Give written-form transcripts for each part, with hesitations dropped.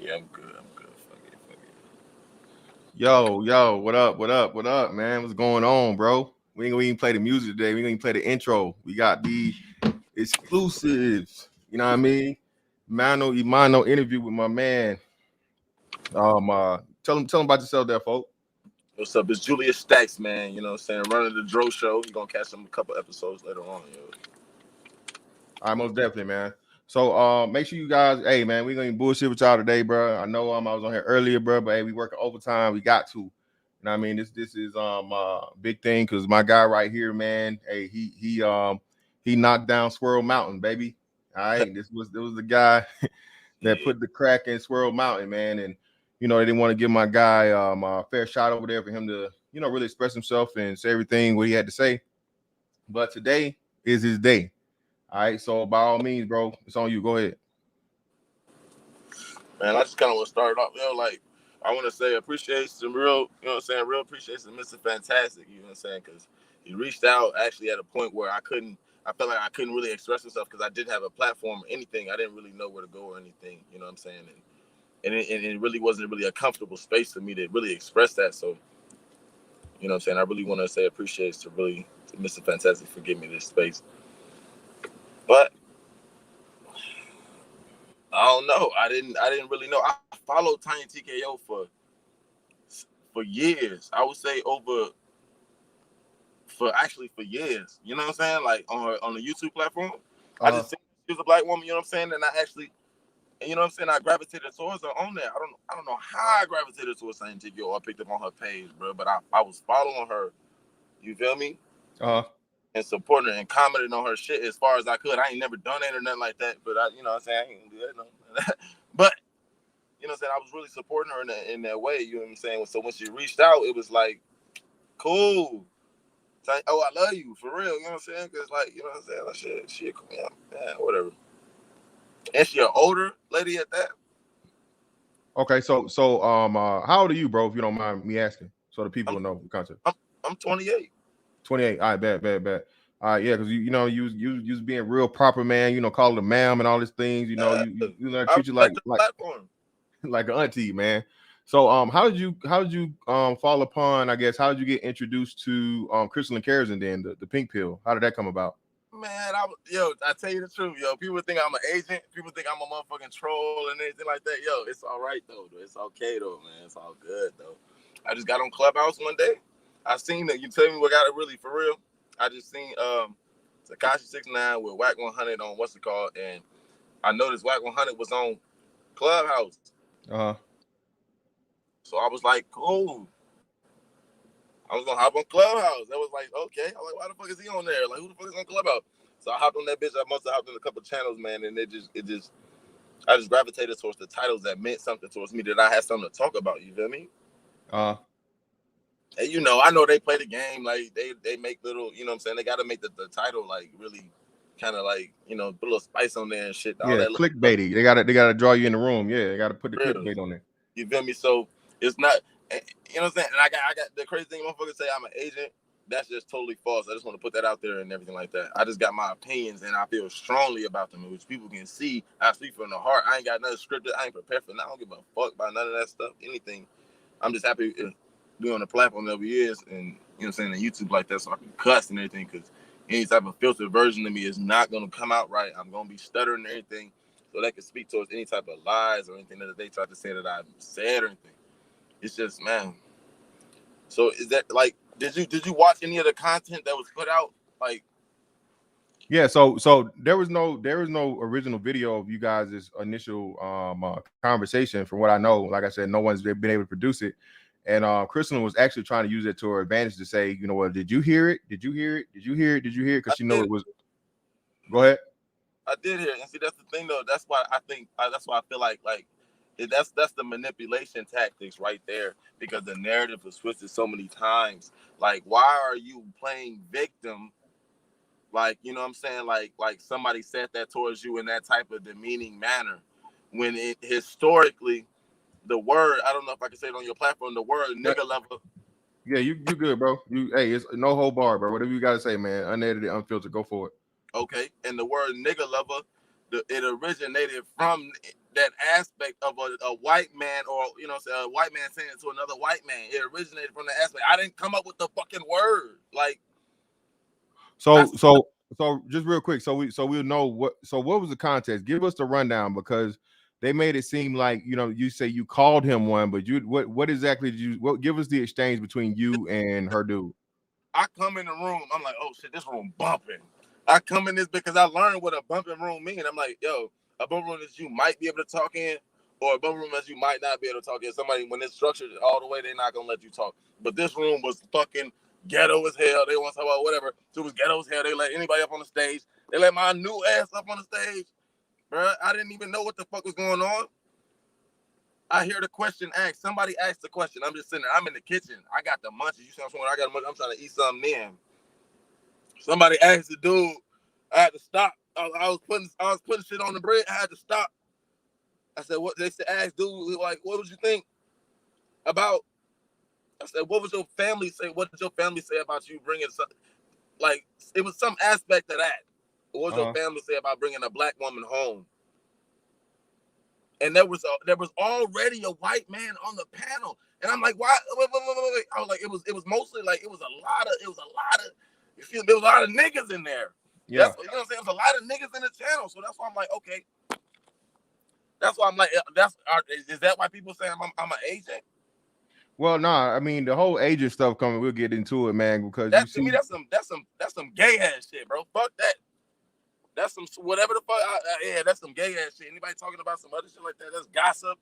Yeah, I'm good. I'm good. Fuck it. Fuck Yo, what up, man? What's going on, bro? We ain't gonna even play the music today. We gonna even play the intro. We got the exclusives. You know what I mean? Mano Imano interview with my man. Tell him about yourself there, folks. What's up? It's Julius Stacks, man. You know what I'm saying? Running the Dro Show. You're going to catch him a couple episodes later on, yo. All right, most definitely, man. So make sure you guys, hey man, we gonna bullshit with y'all today, bro. I know I was on here earlier, bro, but hey, we working overtime. We got to. You know what I mean? This is big thing because my guy right here, man. Hey, he knocked down Swirl Mountain, baby. All right, this was the guy that Yeah. put the crack in Swirl Mountain, man. And they didn't want to give my guy a fair shot over there for him to really express himself and say everything what he had to say. But today is his day. All right, so by all means, bro, it's on you. Go ahead. Man, I just kind of want to start off, like, I want to say appreciation, real, you know what I'm saying? Real appreciation to Mr. Fantastic, you know what I'm saying? Because he reached out actually at a point where I felt like I couldn't really express myself because I didn't have a platform or anything. I didn't really know where to go or anything, you know what I'm saying? And it really wasn't really a comfortable space for me to really express that. So, you know what I'm saying? I really want to say appreciation to Mr. Fantastic for giving me this space. But I don't know. I didn't really know. I followed Tiny TKO for years. I would say for years. You know what I'm saying? Like on the YouTube platform. I Uh, just seen she was a black woman, you know what I'm saying? And you know what I'm saying, I gravitated towards her on there. I don't know how I gravitated towards Tiny TKO or I picked up on her page, bro. But I was following her, you feel me? uh, And supporting her and commenting on her shit as far as I could. I ain't never done it or nothing like that. But you know what I'm saying? I ain't gonna do that, no. But you know what I'm saying? I was really supporting her in that way. You know what I'm saying? So when she reached out, it was like, cool. It's like, oh, I love you for real. You know what I'm saying? Because like, you know what I'm saying? Like, she yeah, whatever. And she an older lady at that. okay. So how old are you, bro? If you don't mind me asking, so the people I'm will know the concept. I'm 28. 28. All right, bad. All right, yeah, because you was being real proper, man. Call her ma'am and all these things. You let her I treat you respect the like platform. like an auntie, man. So how did you fall upon? I guess how did you get introduced to Crystal and Cares and then the pink pill? How did that come about? Man, I tell you the truth, yo. People think I'm an agent. People think I'm a motherfucking troll and anything like that. Yo, it's all right though. It's okay though, man. It's all good though. I just got on Clubhouse one day. I seen that. You tell me what got it really for real. I just seen Takashi 69 with Whack 100 on what's it called, and I noticed Whack 100 was on Clubhouse. Uh So I was like, cool. I was gonna hop on Clubhouse. That was like, okay. I'm like, why the fuck is he on there? Like, who the fuck is on Clubhouse? So I hopped on that bitch. I must have hopped in a couple channels, man, and I just gravitated towards the titles that meant something towards me that I had something to talk about. You feel me? uh And I know they play the game like they make little, you know what I'm saying? They got to make the title like really kind of like put a little spice on there and shit. All yeah, that little stuff. clickbaity. They gotta draw you in the room. Yeah, they gotta put the Real. clickbait on there. You feel me? So it's not, you know what I'm saying? And I got the crazy thing, motherfuckers say I'm an agent. That's just totally false. I just want to put that out there and everything like that. I just got my opinions and I feel strongly about them, which people can see. I speak from the heart. I ain't got nothing scripted. I ain't prepared for nothing. I don't give a fuck about none of that stuff. Anything. I'm just happy to be on the platform that we is and you know what I'm saying, and YouTube like that so I can cuss and everything because any type of filtered version of me is not gonna come out right. I'm gonna be stuttering and everything. So that can speak towards any type of lies or anything that they try to say that I've said or anything. It's just, man. So is that like, did you watch any of the content that was put out? Like, Yeah, so there was no original video of you guys' initial conversation. From what I know, like I said, no one's been able to produce it. And Kristen was actually trying to use it to her advantage to say, what, did you hear it? Did you hear it? Did you hear it? Did you hear it? I Because she know did, it was. Go ahead. I did hear it. And see, that's the thing though. That's why I think, that's why I feel like that's the manipulation tactics right there because the narrative was twisted so many times. Like, why are you playing victim? Like, you know what I'm saying? Like somebody said that towards you in that type of demeaning manner. When it historically, the word, I don't know if I can say it on your platform, the word Yeah, nigga lover, yeah, you good, bro. Hey, it's no whole bar, bro. Whatever you gotta say, man. Unedited, unfiltered. Go for it. okay? And the word nigga lover, it originated from that aspect of a white man, or a white man saying it to another white man. It originated from the aspect. I didn't come up with the fucking word. Like, So just real quick, so we'll know what was the context. Give us the rundown, because they made it seem like, you say you called him one, but what exactly did you give us the exchange between you and her dude? I come in the room, I'm like, oh shit, this room bumping. I come in this because I learned what a bumping room means. I'm like, yo, a bumping room is you might be able to talk in, or a bumping room is you might not be able to talk in. Somebody, when it's structured all the way, they're not gonna let you talk. But this room was fucking ghetto as hell. They want to talk about whatever. So it was ghetto as hell. They let anybody up on the stage. They let my new ass up on the stage. Bruh, I didn't even know what the fuck was going on. I hear the question asked. Somebody asked the question. I'm just sitting there. I'm in the kitchen. I got the munchies. You see what I'm saying? I'm trying to eat something in. Somebody asked the dude. I had to stop. I was putting shit on the bread. I had to stop. I said, what? They said, ask dude, like, what would you think about? I said, what would your family say? What did your family say about you bringing something? Like, it was some aspect of that. What would your family say about bringing a black woman home? And there was already a white man on the panel, and I'm like, why? Wait. I was like, it was mostly like it was a lot of you feel, there was a lot of niggas in there. Yeah, that's, you know what I'm saying. There was a lot of niggas in the channel, so that's why I'm like, okay. That's why I'm like, is that why people say I'm an agent? Well, nah, I mean the whole agent stuff coming. We'll get into it, man, because That to me, that's some gay ass shit, bro. Fuck that. That's some whatever the fuck. Yeah, that's some gay ass shit. Anybody talking about some other shit like that? That's gossip.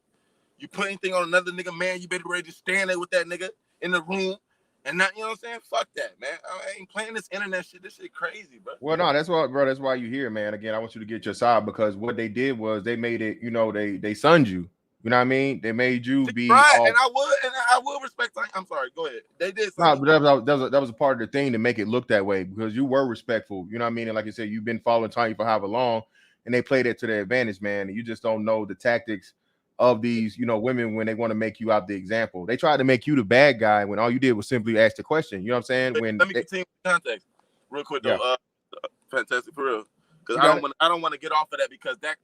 You put anything on another nigga, man, you better ready to stand there with that nigga in the room and not, you know what I'm saying? Fuck that, man. I ain't playing this internet shit. This shit crazy, bro. Well, no, that's why, bro. That's why you here, man. Again, I want you to get your side, because what they did was they made it, they sunned you. You know what I mean? They made you be right, all. and I will respect. I'm sorry. Go ahead. They did No, something. but that was a part of the thing to make it look that way, because you were respectful. You know what I mean? And like I said, you've been following Tanya for however long, and they played it to their advantage, man. And you just don't know the tactics of these, women when they want to make you out the example. They tried to make you the bad guy when all you did was simply ask the question. You know what I'm saying? Let me continue the context real quick though. Yeah. Fantastic, for real. Because I don't want to get off of that, because that's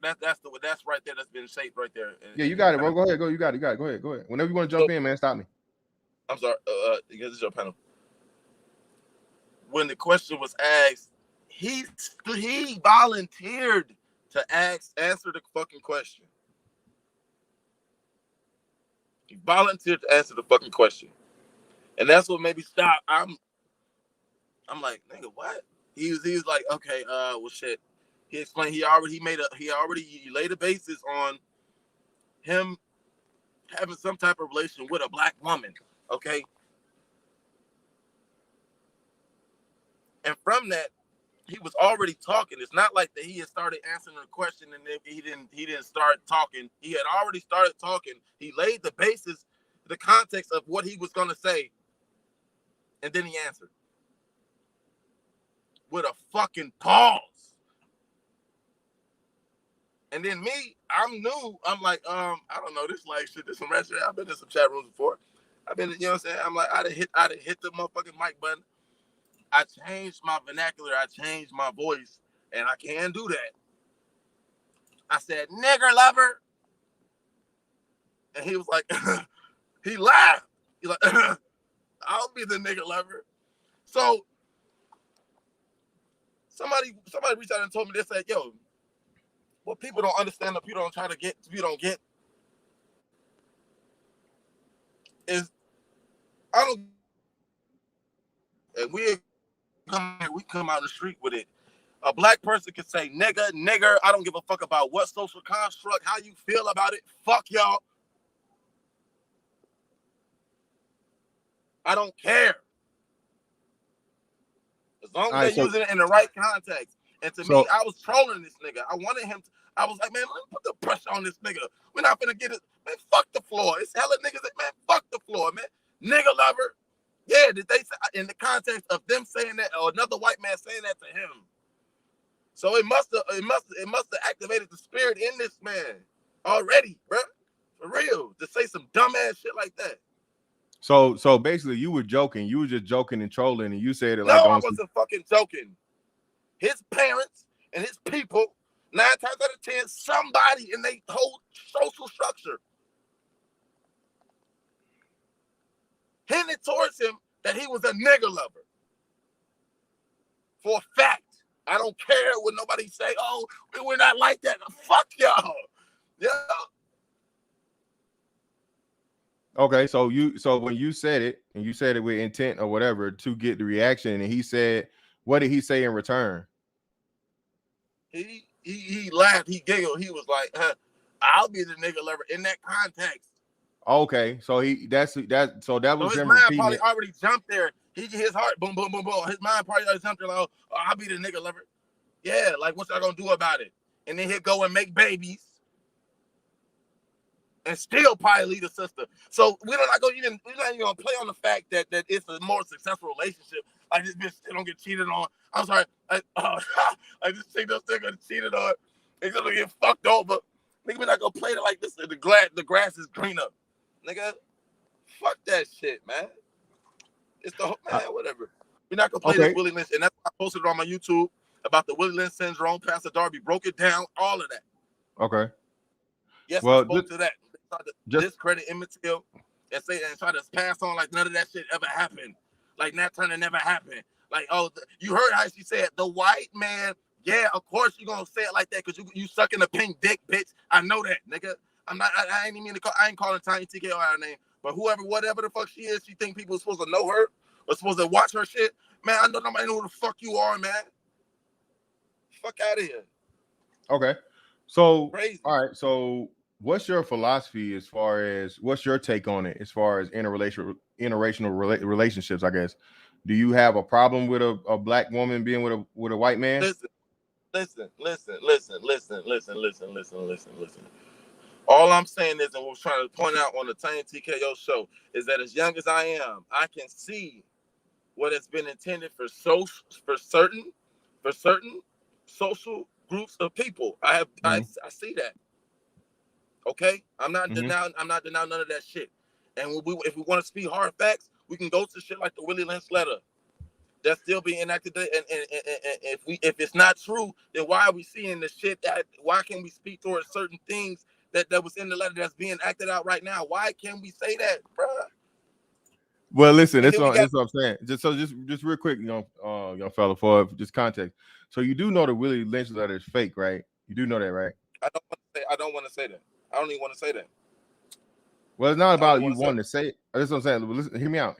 right there. That's been shaped right there. Yeah, you got it, bro. Go ahead. You got it. Go ahead. Whenever you want to jump in, man, stop me. I'm sorry. Because it's your panel. When the question was asked, he volunteered to answer the fucking question. He volunteered to answer the fucking question, and that's what made me stop. I'm like, nigga, what? He was like, okay, well, shit. He explained he laid the basis on him having some type of relation with a black woman, okay? And from that, he was already talking. It's not like that he had started answering the question and then he didn't start talking. He had already started talking. He laid the basis, the context of what he was gonna say, and then he answered with a fucking pause. And then me, I'm new. I'm like, I don't know. This like shit. This some rat shit. I've been in some chat rooms before. I've been, you know what I'm saying? I'm like, I'd have hit the motherfucking mic button. I changed my vernacular. I changed my voice, and I can do that. I said, nigger lover. And he was like, he laughed. He's like, I'll be the nigger lover. So somebody reached out and told me, they said, yo, what people don't understand, or people don't try to get, you don't get, is I don't, and we come out the street with it. A black person can say nigger. I don't give a fuck about what social construct, how you feel about it. Fuck y'all. I don't care. As long as they're using it in the right context. And to me, I was trolling this nigga. I wanted him to, I was like, man, let me put the pressure on this nigga. We're not gonna get it. Man, fuck the floor. It's hella niggas that, man, fuck the floor, man. Nigga lover. Yeah, did they say in the context of them saying that, or another white man saying that to him? So it must have activated the spirit in this man already, bro. For real, to say some dumbass shit like that. So basically, you were joking. You were just joking and trolling, and you said it no, like, I wasn't fucking joking. His parents and his people, 9 times out of 10, somebody in their whole social structure hinted towards him that he was a nigger lover. For a fact. I don't care what nobody say. Oh, we're not like that. Fuck y'all. Yeah. Okay, so when you said it, and you said it with intent or whatever to get the reaction, and he said, what did he say in return? He laughed, he giggled, he was like, I'll be the nigga lover in that context. Okay, so that was his him mind repeating probably it. already jumped there. His heart boom, boom, boom, boom. His mind probably already jumped there like, oh, I'll be the nigga lover. Yeah, like what y'all gonna do about it? And then he'll go and make babies. And still probably lead a sister. So we're not even gonna play on the fact that it's a more successful relationship. Like this bitch still don't get cheated on. I'm sorry, I just think those still gonna cheated on. They're gonna get fucked over. Nigga, we're not gonna play it like this. The grass is greener. Nigga, fuck that shit, man. It's the man, whatever. We're not gonna play this Willie Lynch, and that's why I posted it on my YouTube about the Willie Lynch syndrome. Pastor Darby broke it down, all of that. Okay. Yes, well, I spoke to that. Try to discredit Emmett Till and try to pass on like none of that shit ever happened. Like Nat Turner never happened. Like, oh, you heard how she said the white man. Yeah, of course you gonna say it like that because you sucking a pink dick, bitch. I know that, nigga. I'm not. I ain't even mean to call. I ain't calling Tiny TKO her name, but whatever the fuck she is, she think people are supposed to know her or supposed to watch her shit. Man, I know nobody know who the fuck you are, man. Fuck out of here. Okay, so crazy. All right, so. What's your philosophy as far as what's your take on it as far as interracial relationships? I guess. Do you have a problem with a black woman being with a white man? Listen. All I'm saying is, and we're trying to point out on the Tiny TKO show, is that as young as I am, I can see what has been intended for certain social groups of people. I see that. Okay, I'm not denying none of that shit. And if we want to speak hard facts, we can go to shit like the Willie Lynch letter that's still being enacted. And if it's not true, then why are we seeing the shit? Why can't we speak towards certain things that was in the letter that's being acted out right now? Why can't we say that, bro? Well, listen, that's what I'm saying. Just real quick, young fella, for just context. So you do know the Willie Lynch letter is fake, right? You do know that, right? I don't want to say that. I don't even want to say that. Well, it's not about you wanting to say it. That's what I'm saying. Listen, hear me out.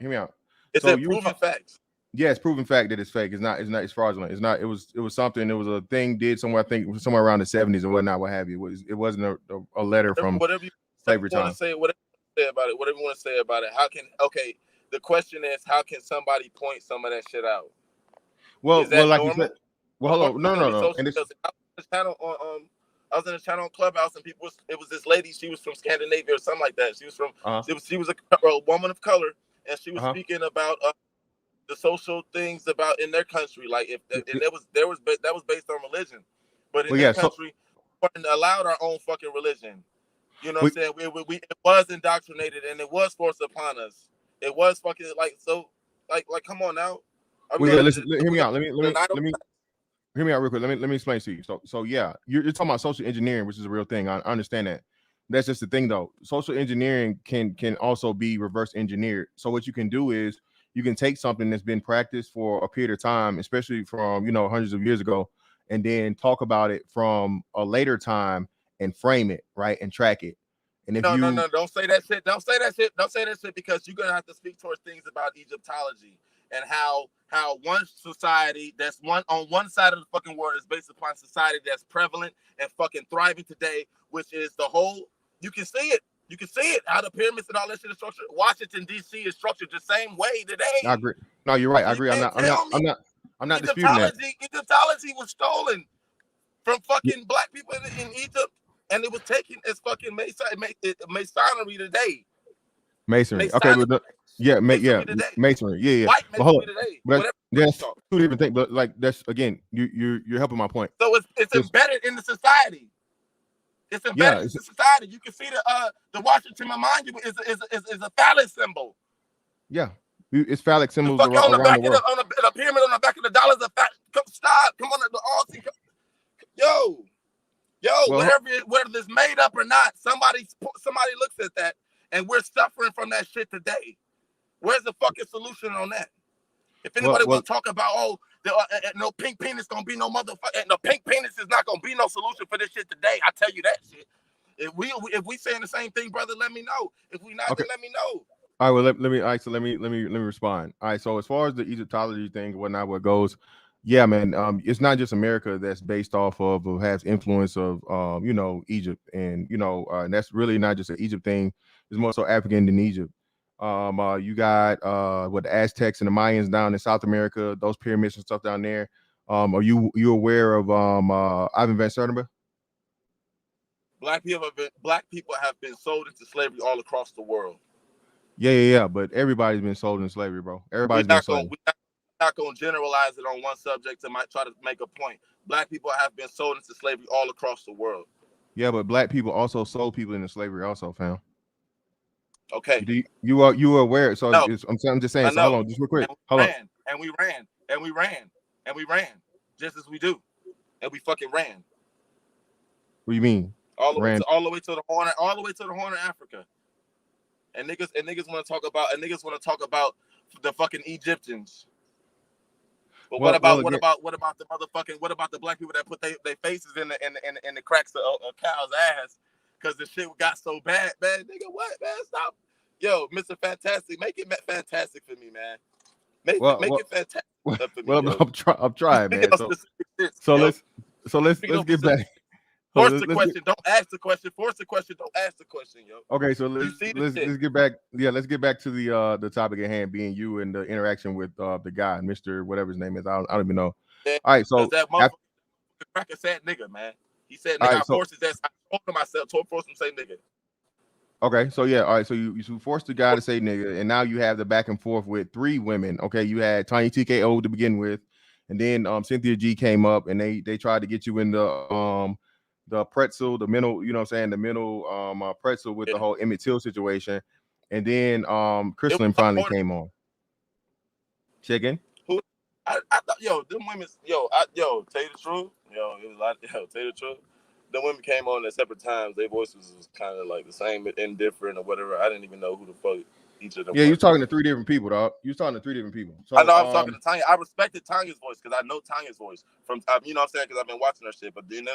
It's a proven fact. Yeah, it's proven fact that it's fake. It's not. It's fraudulent. It's not. It was something. It was a thing did somewhere. I think somewhere around the 70s and whatnot. What have you? It wasn't a letter from slavery time. Whatever you want to say about it. How can the question is, how can somebody point some of that shit out? Well, is that like normal? you said. Well, hold on. No. And I was in a channel on Clubhouse, and it was this lady. She was from Scandinavia or something like that. She was from. She was a woman of color, and she was speaking about the social things about in their country. Like that was based on religion, but in their country, we allowed our own fucking religion. You know what I'm saying? We it was indoctrinated and it was forced upon us. It was fucking like come on now. Listen, hear me out. Let me hear me out real quick. Let me explain to you. So yeah, you're talking about social engineering, which is a real thing. I understand that. That's just the thing, though. Social engineering can also be reverse engineered. So what you can do is you can take something that's been practiced for a period of time, especially from hundreds of years ago, and then talk about it from a later time and frame it right and track it. And if no, don't say that shit. Don't say that shit because you're gonna have to speak towards things about Egyptology and how one society that's on one side of the fucking world is based upon society that's prevalent and fucking thriving today, which is the whole. You can see it. You can see it. How the pyramids and all that shit is structured. Washington D.C. is structured the same way today. I agree. No, you're right. I agree. I'm not disputing that. Egyptology was stolen from fucking black people in Egypt, and it was taken as fucking masonry today. Masonry. Okay, but masonry. Yeah. White masonry today. That's two different things. But like that's again, you're helping my point. So it's embedded in the society. It's embedded in the society. You can see the Washington Monument is a phallic symbol. Yeah, it's phallic symbols around the world. On the pyramid on the back of the dollar is a stop. Come on, the all. Yo, Yo, Well, whether it's made up or not, somebody looks at that, and we're suffering from that shit today. Where's the fucking solution on that? If anybody well, want to talk about, no pink penis gonna be no motherfucker, no pink penis is not gonna be no solution for this shit today. I tell you that shit. If we saying the same thing, brother, let me know. If we not, okay. then let me know. All right, well, let me. All right, so let me respond. All right, so as far as the Egyptology thing and whatnot, what goes, yeah, man, it's not just America that's based off of or has influence of, Egypt, and and that's really not just an Egypt thing. It's more so African than Egypt. You got what the Aztecs and the Mayans down in South America, those pyramids and stuff down there. Are you aware of Ivan Van Sertima? Black people have been sold into slavery all across the world. Yeah. But everybody's been sold in slavery, bro. We're Everybody's been not sold. gonna generalize it on one subject to try to make a point. Black people have been sold into slavery all across the world. Yeah, but black people also sold people into slavery, also, fam. Okay. You are aware. So No, I'm just saying. I So hold know. on, just real quick. And Hold on. we ran, just as we do, and we fucking ran What do you mean? all the Ran? way to the Horn, of Africa. And niggas want to talk about the fucking Egyptians. But Well, what again, about the black people that put their faces in the cracks of a cow's ass because the shit got so bad, man? Nigga, what, man? Stop, yo, Mr. Fantastic, make it fantastic for me, man. Make it fantastic for me, yo. I'm trying, man. So let's get back. Force the question. Don't ask the question. Force the question. Don't ask the question, yo. Okay, so let's get back. Yeah, let's get back to the topic at hand, being you and the interaction with the guy, Mr. whatever his name is. I don't even know. Yeah, all right, so that motherfucker cracker said nigga, man. He said nigga. I forced his ass. I told him myself. Forced him to say nigga. Okay, so yeah, all right. So you forced the guy to say nigga, and now you have the back and forth with 3 women. Okay, you had Tiny TKO to begin with, and then Cynthia G came up, and they tried to get you in the pretzel, the mental, you know what I'm saying, the mental pretzel with the whole Emmett Till situation, and then Crystalline finally came on. Chicken. Who? I thought, yo, them women, tell you the truth, it was like, tell you the truth. The women came on at separate times. Their voices was kind of like the same, indifferent or whatever. I didn't even know who the fuck each of them. Yeah, you're talking to 3 different people, dog. You're talking to 3 different people. So I know I was talking to Tanya. I respected Tanya's voice because I know Tanya's voice from, you know what I'm saying, because I've been watching her shit. But then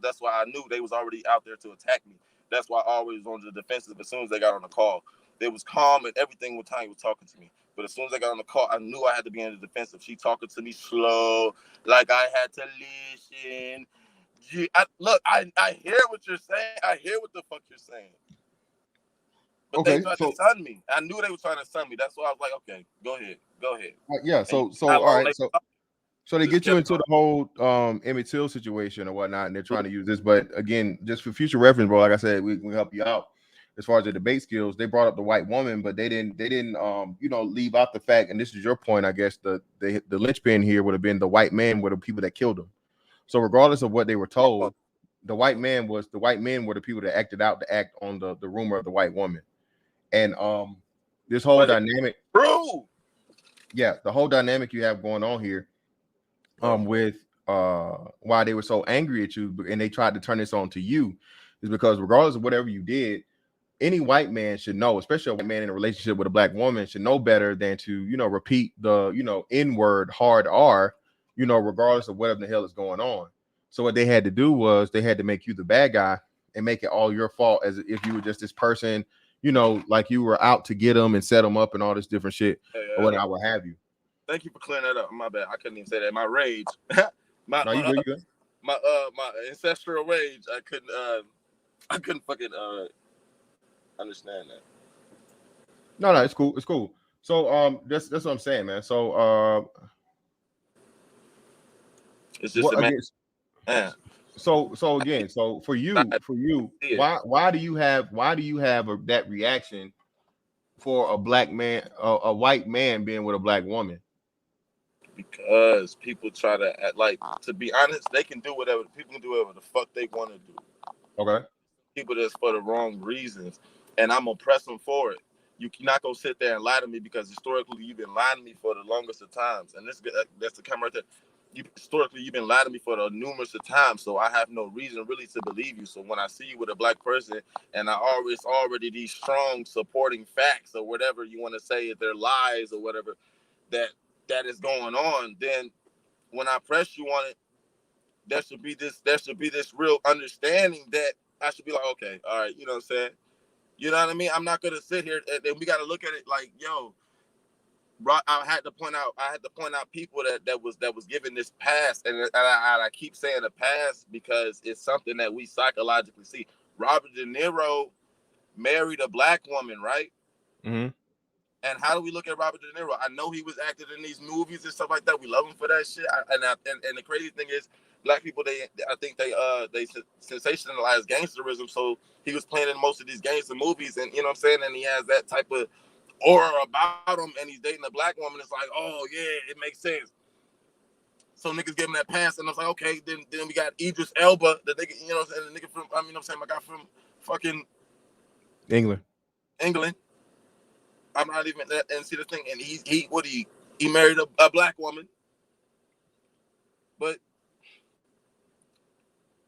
that's why I knew they was already out there to attack me. That's why I always was on the defensive as soon as they got on the call. They was calm and everything when Tanya was talking to me. But as soon as I got on the call, I knew I had to be in the defensive. She talking to me slow, like I had to listen. I hear what you're saying. I hear what the fuck you're saying. But they tried to sun me. I knew they were trying to sun me. That's why I was like, okay, go ahead. Yeah, so all right, so they get you into the whole Emmett Till situation or whatnot, and they're trying to use this. But again, just for future reference, bro, like I said, we help you out as far as the debate skills. They brought up the white woman, but they didn't leave out the fact, and this is your point, I guess, the linchpin here would have been the white man were the people that killed him. So regardless of what they were told, the white men were the people that acted out to act on the rumor of the white woman. And this whole dynamic, bro. Yeah, the whole dynamic you have going on here, with why they were so angry at you and they tried to turn this on to you, is because regardless of whatever you did, any white man should know, especially a white man in a relationship with a black woman, should know better than to repeat the N-word hard R, regardless of whatever the hell is going on. So what they had to do was they had to make you the bad guy and make it all your fault, as if you were just this person, like you were out to get them and set them up and all this different shit, or whatever, what have you. Thank you for clearing that up. My bad. I couldn't even say that. My rage, my ancestral rage. I couldn't fucking understand that. No, it's cool. So that's what I'm saying, man. So it's just man. So again, so for you, why do you have that reaction for a black man, a white man being with a black woman? Because people try to act like, to be honest, they can do whatever. People can do whatever the fuck they want to do. Okay. People that's for the wrong reasons, and I'm gonna press them for it. You're not gonna sit there and lie to me, because historically you've been lying to me for the longest of times, and that's the camera right there. historically you've been lied to me for the numerous of times, so I have no reason really to believe you. So when I see you with a black person, and it's already these strong supporting facts or whatever you want to say, if they're lies or whatever that is going on, then when I press you on it, there should be this real understanding that I should be like, okay, all right, you know what I'm saying? You know what I mean? I'm not gonna sit here and we got to look at it like, yo, bro, I had to point out people that was given this pass, and I keep saying the pass because it's something that we psychologically see. Robert De Niro married a black woman, right? Mm-hmm. And how do we look at Robert De Niro? I know he was acting in these movies and stuff like that. We love him for that shit. And the crazy thing is, black people, I think they sensationalize gangsterism. So he was playing in most of these gangster movies, and you know what I'm saying. And he has that type of aura about him, and he's dating a black woman. It's like, oh yeah, it makes sense. So niggas give him that pass, and I was like, okay. Then we got Idris Elba, the nigga, you know what I'm saying, the nigga from, I mean, you know what I'm saying, my guy from fucking England. I'm not even, and see the thing, and he married a black woman, but,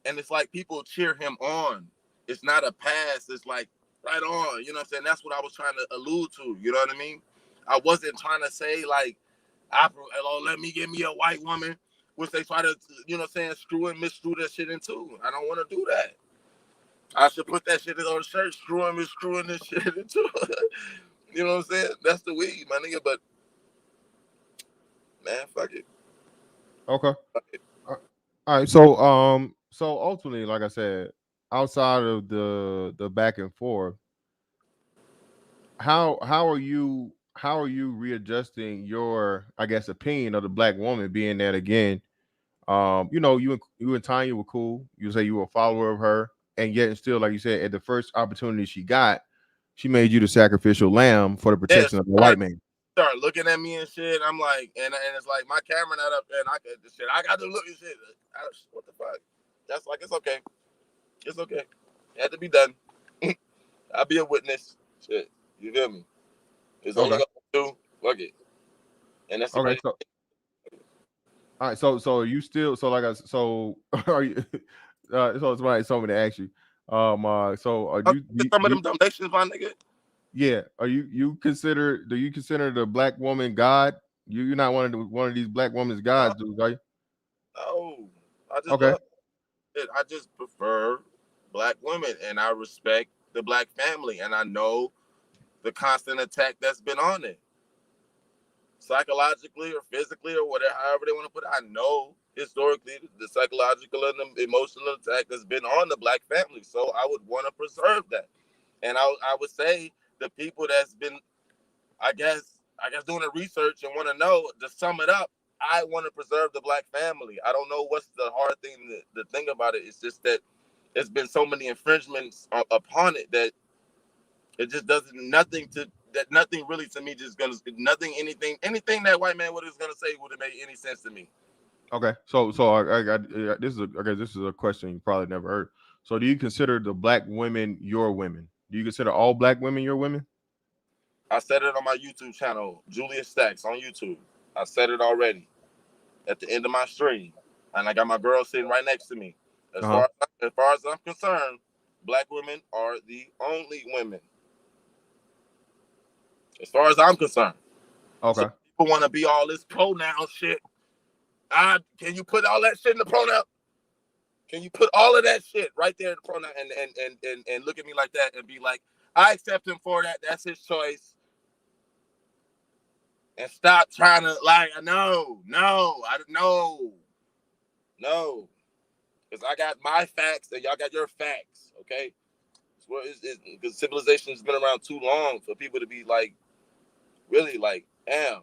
and it's like people cheer him on. It's not a pass. It's like right on. You know what I'm saying? That's what I was trying to allude to. You know what I mean? I wasn't trying to say like, let me give me a white woman, which they try to, you know what I'm saying, screw and miscrew that shit into. I don't want to do that. I should put that shit on the shirt, screw and miscrewing this shit into. You know what I'm saying? That's the weed, my nigga. But man, fuck it. Okay. Fuck it. All right. So ultimately, like I said, outside of the back and forth, how are you readjusting your, I guess, opinion of the black woman, being that again, you and Tanya were cool. You say you were a follower of her, and yet and still, like you said, at the first opportunity she got, she made you the sacrificial lamb for the Yeah, protection of the white man. start looking at me and shit. I'm like, and it's like my camera not up there, and I got to look and shit. What the fuck? That's like, it's okay. It's okay. It had to be done. I'll be a witness. Shit. You feel me? It's only Okay. gonna do. Fuck it. And that's the Okay. crazy. So all right. So are you still, so like I so are you so it's somebody told me to ask you. So are you, Some of them donations, my nigga. yeah, are you consider, do you consider the black woman God? You're not one of these black woman's gods, dudes, are you? No. I just Okay. love it. I just prefer black women, and I respect the black family, and I know the constant attack that's been on it, psychologically or physically or whatever, however they want to put it. I know historically the psychological and the emotional attack that's been on the black family, so I would want to preserve that. And I would say the people that's been, I guess doing the research and want to know, to sum it up, I want to preserve the black family. I don't know what's the hard thing. The thing about it is just that it's been so many infringements upon it that it just doesn't, nothing really to me just gonna, nothing, anything that white man was gonna say would have made any sense to me. Okay. So I got, this is this is a question you probably never heard. So do you consider the black women your women? Do you consider all black women your women? I said it on my YouTube channel, Julius Stacks on YouTube. I said it already at the end of my stream, and I got my girl sitting right next to me. As Uh-huh. far as I'm concerned, black women are the only women. As far as I'm concerned. Okay. So people want to be all this pronoun shit. Can you put all that shit in the pronoun? Can you put all of that shit right there in the pronoun and look at me like that and be like, I accept him for that. That's his choice. And stop trying to like, no, I don't know. No. Because I got my facts and y'all got your facts. Okay. Because civilization has been around too long for people to be like, really like, damn,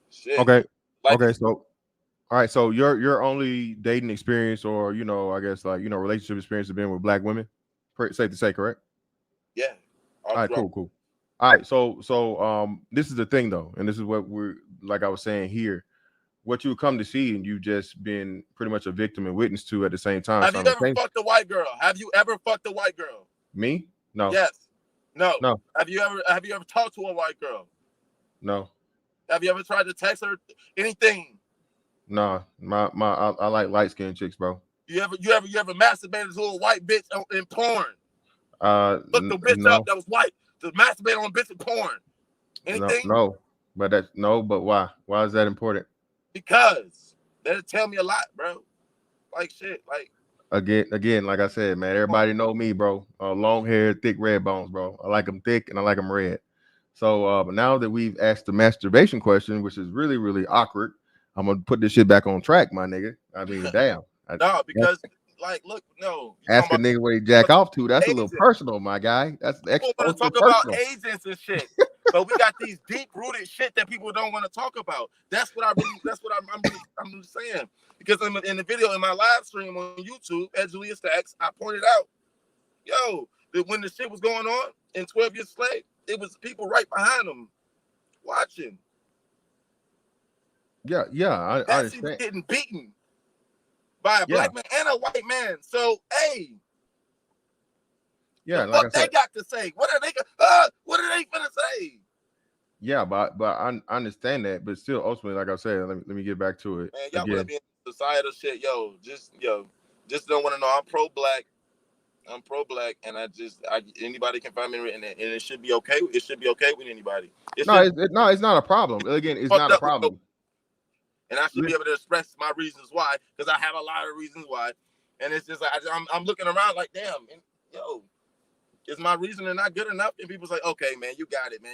shit. Okay. Like Okay. these. So all right. So your only dating experience, or I guess like relationship experience, has been with black women. Safe to say, correct? Yeah. All All right. throughout. Cool. All right. So this is the thing though, and this is what we're, like I was saying here, what you come to see, and you just been pretty much a victim and witness to at the same time. Have you ever Simultaneously. fucked a white girl? Have you ever fucked a white girl? Me? No. Yes. No. No. Have you ever talked to a white girl? No. Have you ever tried to text her anything? Nah, I like light skinned chicks, bro. You ever masturbated to a white bitch in porn? Look the bitch up No, that was white to masturbate on a bitch in porn. Anything? no. But that's no. But why? Why is that important? Because that'll tell me a lot, bro. Like shit. Like Again, like I said, man, everybody know me, bro. Long hair, thick red bones, bro. I like them thick and I like them red. So, but now that we've asked the masturbation question, which is really, really awkward, I'm gonna put this shit back on track, my nigga. I mean, damn. no, That's, because like look, no, you ask a talking nigga what he jack about off to. That's a little agents. personal, my guy. That's People want to ultra talk about personal. agents and shit. But we got these deep rooted shit that people don't want to talk about. That's what I'm just saying. Because in the video in my live stream on YouTube at Julius Stacks, I pointed out, yo, that when the shit was going on in 12 Years a Slave, it was people right behind them watching. Yeah, I Bessie was understand. getting beaten by a Yeah, black man and a white man. So, hey, the yeah, like I fuck they said, got to say? What are they gonna say? yeah, but I understand that, but still, ultimately, like I said, let me get back to it Man, y'all want to again. be in societal shit, just don't want to know. I'm pro black, and anybody can find me, and it should be okay. It should be okay with anybody. It No, should no, it's not a problem. Again, it's fucked not a up with no, problem. and I should be able to express my reasons why, because I have a lot of reasons why, and it's just like I'm looking around like, damn, and, yo, is my reasoning not good enough? And people's like, okay, man, you got it, man,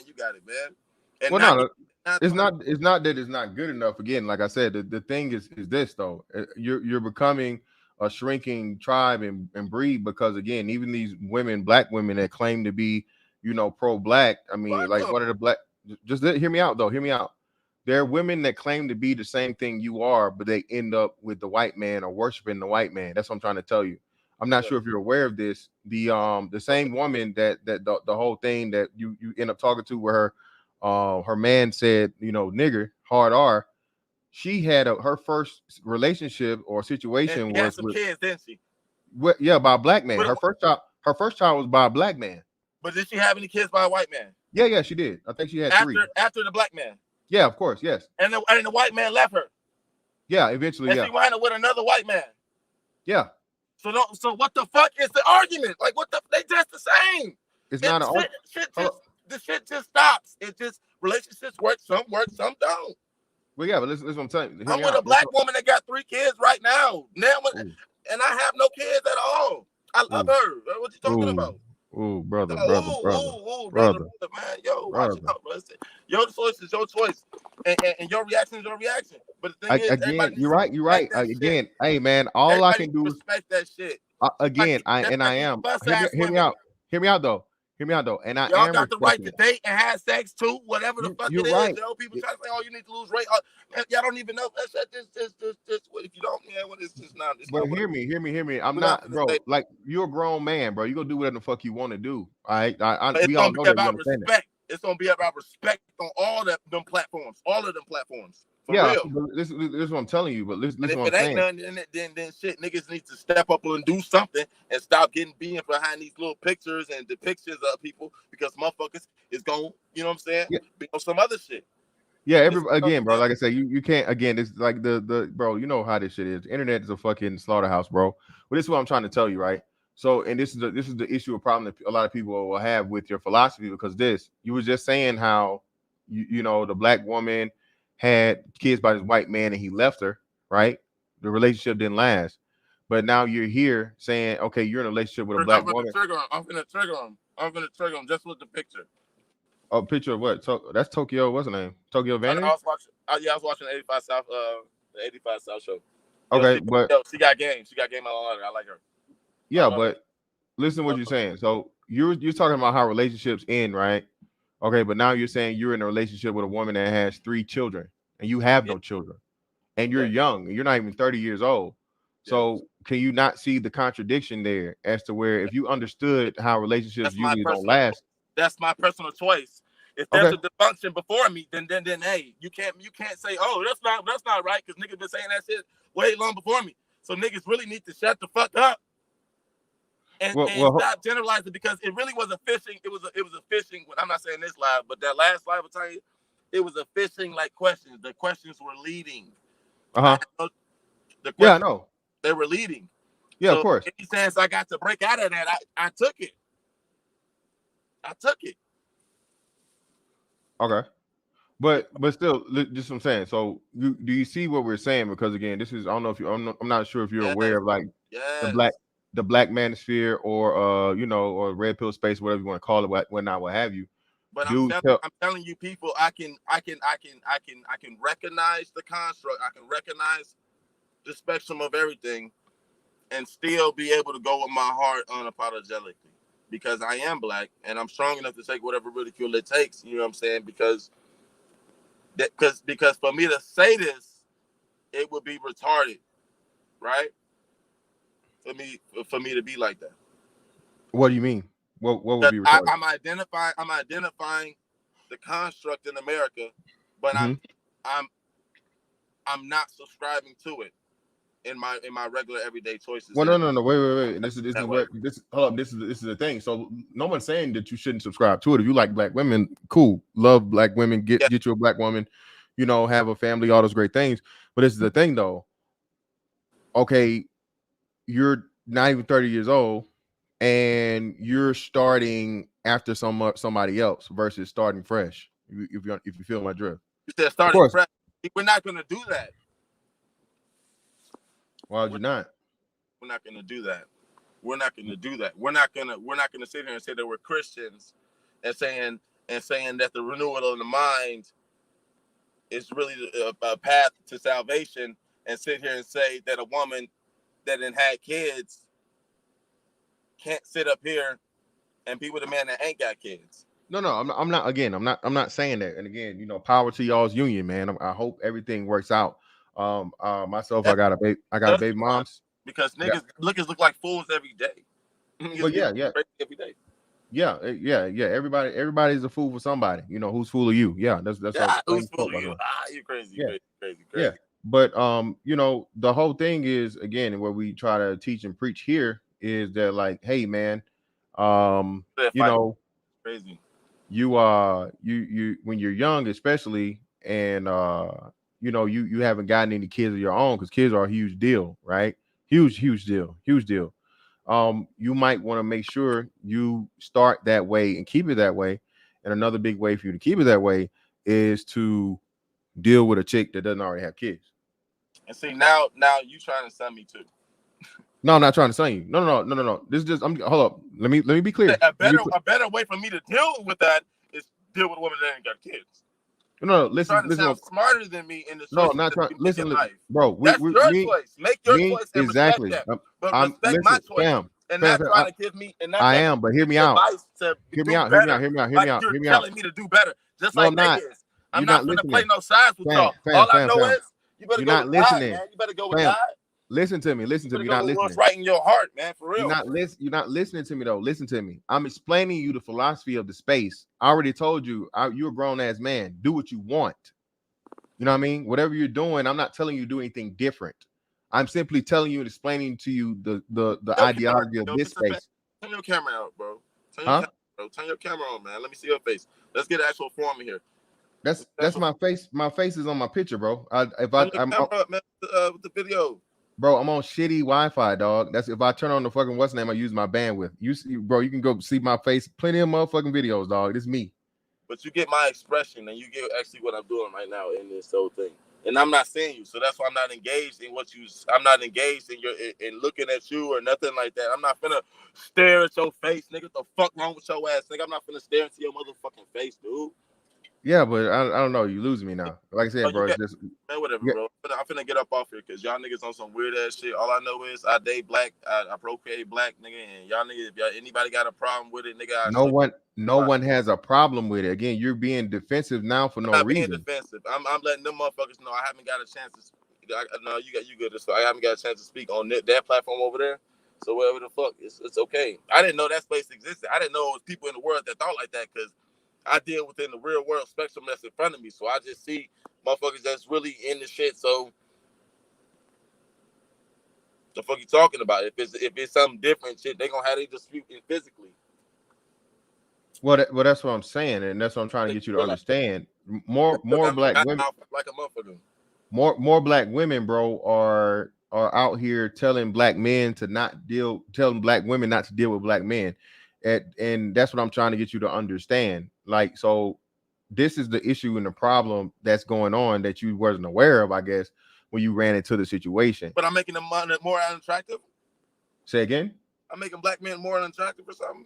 and Well, not no, not it's not. It's not that it's not good enough. Again, like I said, the thing is this though. You're becoming a shrinking tribe and breed because again, even these women, black women that claim to be, pro black. I mean, fuck like them. what are the black? Just hear me out though. Hear me out. There are women that claim to be the same thing you are, but they end up with the white man or worshiping the white man. That's what I'm trying to tell you. I'm not Yeah. sure if you're aware of this. The same woman that the whole thing that you end up talking to where her man said, nigger, hard R. She had her first relationship or And situation she had was some with, kids, didn't she? yeah, by a black man. But, Her first child was by a black man. but did she have any kids by a white man? Yeah, she did. I think she had three. After the black man? Yeah, of course, yes. And the white man left her. Yeah, eventually, And yeah. she wound up with another white man. Yeah. So what the fuck is the argument? Like they just the same. It's not an The shit just stops. It just relationships work, some don't. Well, yeah, but listen what I'm telling you. I'm with a black woman that got 3 kids right now. And I have no kids at all. I love her. What you talking about? Ooh, brother, brother, man. Yo, watch it out, bro. Your choice is your choice. And your reaction is your reaction. But the thing is, again, you're right. Again, hey man, all I can do is respect that shit. again, I am. Hear me out. Hear me out though. And I y'all am got the right to respecting it. date and have sex too, whatever the fuck You're it right. is. Yo, people try to say, "Oh, you need to lose weight." Man, y'all don't even know. That's just. If you don't, man, what is this now? But hear me. I'm not, bro. Like you're a grown man, bro. You gonna do whatever the fuck you want to do. All right. We all know that. You understand respect. It's gonna be about respect on all them platforms. All of them platforms. For yeah. real. This is what I'm telling you. But listen if what it I'm ain't saying. nothing, then shit, niggas need to step up and do something and stop getting being behind these little pictures and depictions of people because motherfuckers is going, you know what I'm saying? Yeah. Be on some other shit. Yeah, again, bro. Like I said, you can't. Again, it's like the bro. You know how this shit is. The internet is a fucking slaughterhouse, bro. But this is what I'm trying to tell you, right? So, and this is the issue, a problem that a lot of people will have with your philosophy because you was just saying how you know the black woman had kids by this white man and he left her, right? The relationship didn't last, but now you're here saying, okay, you're in a relationship with a black woman. I'm gonna trigger him just with the picture. Oh, picture of what? That's Tokyo. What's her name? Tokyo Vanity. I was watching 85 South, the 85 South show. Okay, she got game. She got game. I like her. Yeah, but listen to what you're saying. So you're talking about how relationships end, right? Okay, but now you're saying you're in a relationship with a woman that has 3 children and you have no children, and you're young. You're not even 30 years old. So can you not see the contradiction there as to where if you understood how relationships usually don't last? That's my personal choice. If there's a dysfunction before me, then hey, you can't say, oh, that's not right, because niggas been saying that shit way long before me. So niggas really need to shut the fuck up and stop generalizing, because it really was a fishing. It was a fishing. I'm not saying this live, but that last live, I'll tell you, it was a fishing like questions. The questions were leading. Uh I huh. had no, the Yeah, I question know. they were leading. Yeah, of So course. any chance I got to break out of that, I took it. I took it. Okay. But still, just what I'm saying. So do you see what we're saying? Because again, this is I don't know if you I'm not sure if you're aware Yes, of like the yes. black manosphere or or red pill space, whatever you want to call it, whatnot, what have you. But Dudes tell I'm telling you, people, I can recognize the construct. I can recognize the spectrum of everything, and still be able to go with my heart unapologetically, because I am black and I'm strong enough to take whatever ridicule it takes. You know what I'm saying? Because for me to say this, it would be retarded, right? For me to be like that. what do you mean? What would That be retarded? I'm identifying the construct in America, but Mm-hmm. I'm I'm not subscribing to it in my regular everyday choices Well, in no. Wait. This is that way. where this hold up. This is the thing. So no one's saying that you shouldn't subscribe to it. If you like black women, cool. Love black women. Yeah, Get you a black woman. Have a family. All those great things. But this is the thing, though. Okay, you're not even 30 years old, and you're starting after somebody else versus starting fresh. If you feel my drift, you said of starting course. fresh. We're not going to do that. Why would We're, you not? we're not going to do that. We're not going to do that. We're not going to sit here and say that we're Christians and saying that the renewal of the mind is really a path to salvation, and sit here and say that a woman that then had kids can't sit up here and be with a man that ain't got kids. No, I'm not. Again, I'm not saying that. And again, power to y'all's union, man. I hope everything works out. Myself, That I got a does baby fine, moms. because Yeah. niggas look like fools every day. Well, Niggas get yeah. crazy every day. Yeah. Everybody's a fool for somebody. Who's fool of you? Yeah, that's a Yeah, who's famous quote, fooling by the you? way. You crazy, Yeah. crazy, crazy, Yeah. crazy. But the whole thing is again what we try to teach and preach here is that like, hey man, That you fight know, crazy. you when you're young, especially, and you haven't gotten any kids of your own because kids are a huge deal, right? Huge deal, huge deal. You might want to make sure you start that way and keep it that way. And another big way for you to keep it that way is to deal with a chick that doesn't already have kids. And see, now you trying to send me to No, I'm not trying to say you. No. This is just hold up. Let me be clear. a better way for me to deal with that is deal with a woman that ain't got kids. No, You're trying to listen. sound smarter than me in the No, I'm choices not that trying. you make in Listen, life. bro. That's your Me, choice. Make your choice and respect exactly. that. But I'm respect my listen, choice, and not fam. trying to give me and not I trying to am, but hear give me me out. advice to Hear me do out. better. Hear me Like out. you're Hear me out. telling me to do better, just No, like I'm they not. is. I'm You're not not gonna play listening, no sides with y'all. All I know fam. is you better You're go not with God, listening, man. You better go with fam. God. Listen to me. You You're better go not with what's listening. right in your heart, man. For real. You're not listening to me though. Listen to me. I'm explaining you the philosophy of the space. I already told you. You're a grown ass man. Do what you want. You know what I mean? Whatever you're doing, I'm not telling you to do anything different. I'm simply telling you and explaining to you the Your camera, ideology of yo, this Mr. Fat. space. Turn your camera out, bro. Turn your Huh? camera, bro. Turn your camera on, man. Let me see your face. Let's get an actual form in here. That's my face. My face is on my picture, bro. Turn your camera up, man, with the video. Bro, I'm on shitty Wi-Fi, dog. That's if I turn on the fucking what's name, I use my bandwidth. You see, bro, you can go see my face. Plenty of motherfucking videos, dog. This me. But you get my expression, and you get actually what I'm doing right now in this whole thing. And I'm not seeing you, so that's why I'm not engaged in what you. I'm not engaged in in looking at you or nothing like that. I'm not finna stare at your face, nigga. What the fuck wrong with your ass, nigga? I'm not finna stare into your motherfucking face, dude. Yeah, but I don't know. You losing me now. Like I Oh, said, you bro, it's got just man, whatever, yeah. bro. I'm finna get up off here because y'all niggas on some weird ass shit. All I know is I date black, I procreate black, nigga, and y'all niggas, if y'all anybody got a problem with it, nigga, I No show you. one, no one has a problem with it. Again, you're being defensive now for I'm no not being reason. defensive. I'm letting them motherfuckers know I haven't got a chance to speak. No, you good. So I haven't got a chance to speak on that platform over there. So whatever the fuck, it's okay. I didn't know that space existed. I didn't know it was people in the world that thought like that because I deal within the real world spectrum that's in front of me. So I just see motherfuckers that's really in the shit. So the fuck you talking about? If it's something different, shit, they gonna have they dispute physically. Well, that's what I'm saying, and that's what I'm trying to get you to understand. Still More got me black hot women, mouth like a motherfucker. more black women, bro, are out here telling black men to not deal, telling black women not to deal with black men, and that's what I'm trying to get you to understand. Like, so this is the issue and the problem that's going on that you wasn't aware of, I guess, when you ran into the situation. But I'm making them more unattractive. Say again. I'm making black men more unattractive or something.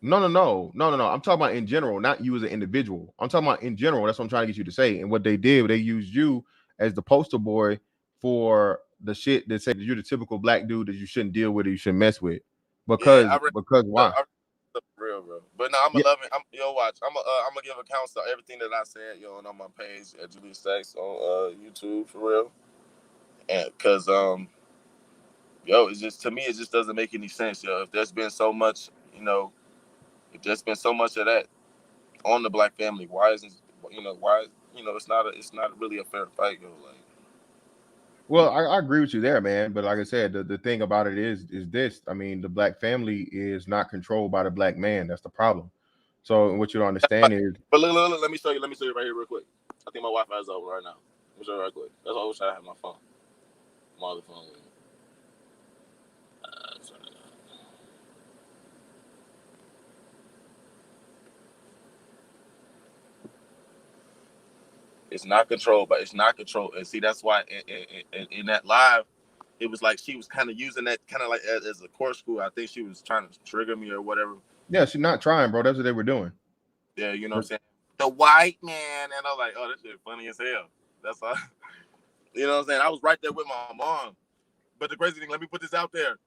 No. I'm talking about in general, not you as an individual. I'm talking about in general. That's what I'm trying to get you to say. And what they did, they used you as the poster boy for the shit that said that you're the typical black dude that you shouldn't deal with or you shouldn't mess with. Yeah, Because why? for real, bro. But no, I'm Yeah, gonna love it. Yo, watch. I'm gonna give accounts to everything that I said, yo, and on my page at Julius Stacks on YouTube for real. And cause yo, it's just to me, it just doesn't make any sense, yo. If there's been so much, if there's been so much of that on the black family, why isn't why it's not really a fair fight, yo. Like well, I agree with you there, man. But like I said, the thing about it is this. I mean, the black family is not controlled by the black man. That's the problem. So what you don't understand is, but look, let me show you right here real quick. I think my Wi-Fi is over right now. Let me show you right quick. That's why I wish I had my phone. My other phone. It's not controlled, but it's not controlled. And see, that's why in that live, it was like she was kind of using that kind of like as a corkscrew. I think she was trying to trigger me or whatever. yeah, she's not trying, bro. That's what they were doing. Yeah, you know what I'm saying? The white man. And I was like, oh, this shit funny as hell. That's all. You know what I'm saying? I was right there with my mom. But the crazy thing, let me put this out there.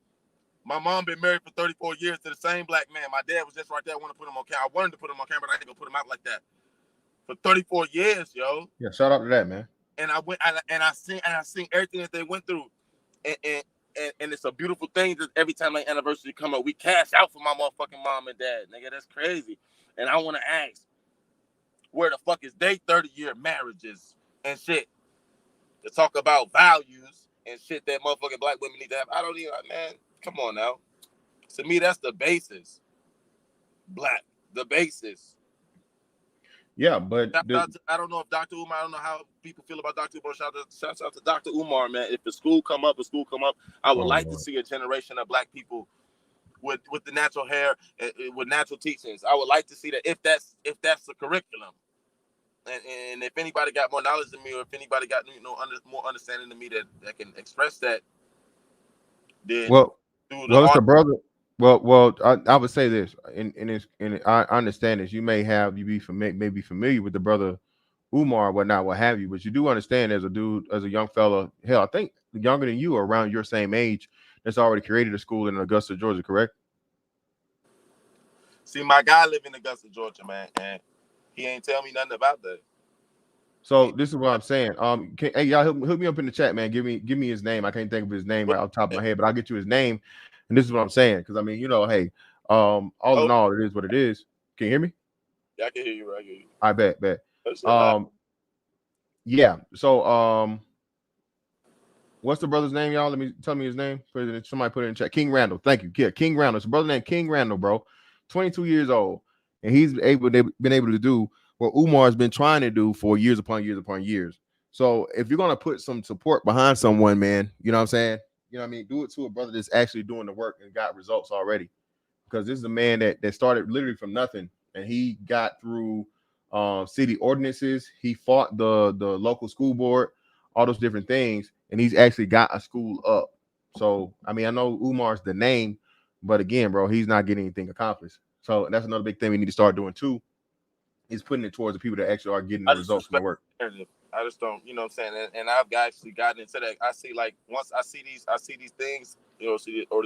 My mom been married for 34 years to the same black man. My dad was just right there. I want to put him on camera. I wanted to put him on camera, but I didn't go put him out like that. For 34 years, yo. Yeah, shout out to that, man. And I went and I seen everything that they went through. And, and and it's a beautiful thing that every time my anniversary come up, we cash out for my motherfucking mom and dad. Nigga, that's crazy. And I want to ask, where the fuck is they 30-year marriages and shit to talk about values and shit that motherfucking black women need to have? I don't even, man, come on now. To me, that's the basis. Black, the basis. Yeah, but I don't know if Dr. Umar, I don't know how people feel about Dr. Umar. Shout out to Dr. Umar, man. If the school come up, I would oh, like to Lord. see a generation of black people with the natural hair, with natural teachings. I would like to see that if that's the curriculum. And if anybody got more knowledge than me, or if anybody got more understanding than me that can express that, then Well, do the well, it's art. the brother. Well, I would say this, and I understand this. You may be familiar with the brother Umar, whatnot, what have you, but you do understand as a dude, as a young fella, hell, I think younger than you, or around your same age, that's already created a school in Augusta, Georgia, correct? See, my guy live in Augusta, Georgia, man, and he ain't tell me nothing about that. So He, this is what I'm saying. Hey, y'all, hook me up in the chat, man. Give me his name. I can't think of his name right off the top of my head, but I'll get you his name. And this is what I'm saying, because I mean, hey, all in all, it is what it is. Can you hear me? Yeah, I can hear you. I hear you. I bet. That shit loud. Yeah. So, what's the brother's name, y'all? Tell me his name. Somebody put it in chat. King Randall. Thank you. Yeah, King Randall. It's a brother named King Randall, bro. 22 years old, and been able to do what Umar's been trying to do for years upon years upon years. So, if you're gonna put some support behind someone, man, you know what I'm saying? You know what I mean? Do it to a brother that's actually doing the work and got results already. Because this is a man that started literally from nothing, and he got through city ordinances. He fought the local school board, all those different things, and he's actually got a school up. So I mean, I know Umar's the name, but again, bro, he's not getting anything accomplished. So that's another big thing we need to start doing too, is putting it towards the people that actually are getting the I just results from the respect work. the narrative. I just don't, you know what I'm saying? And I've actually gotten into that. I see, like, once I see these things, or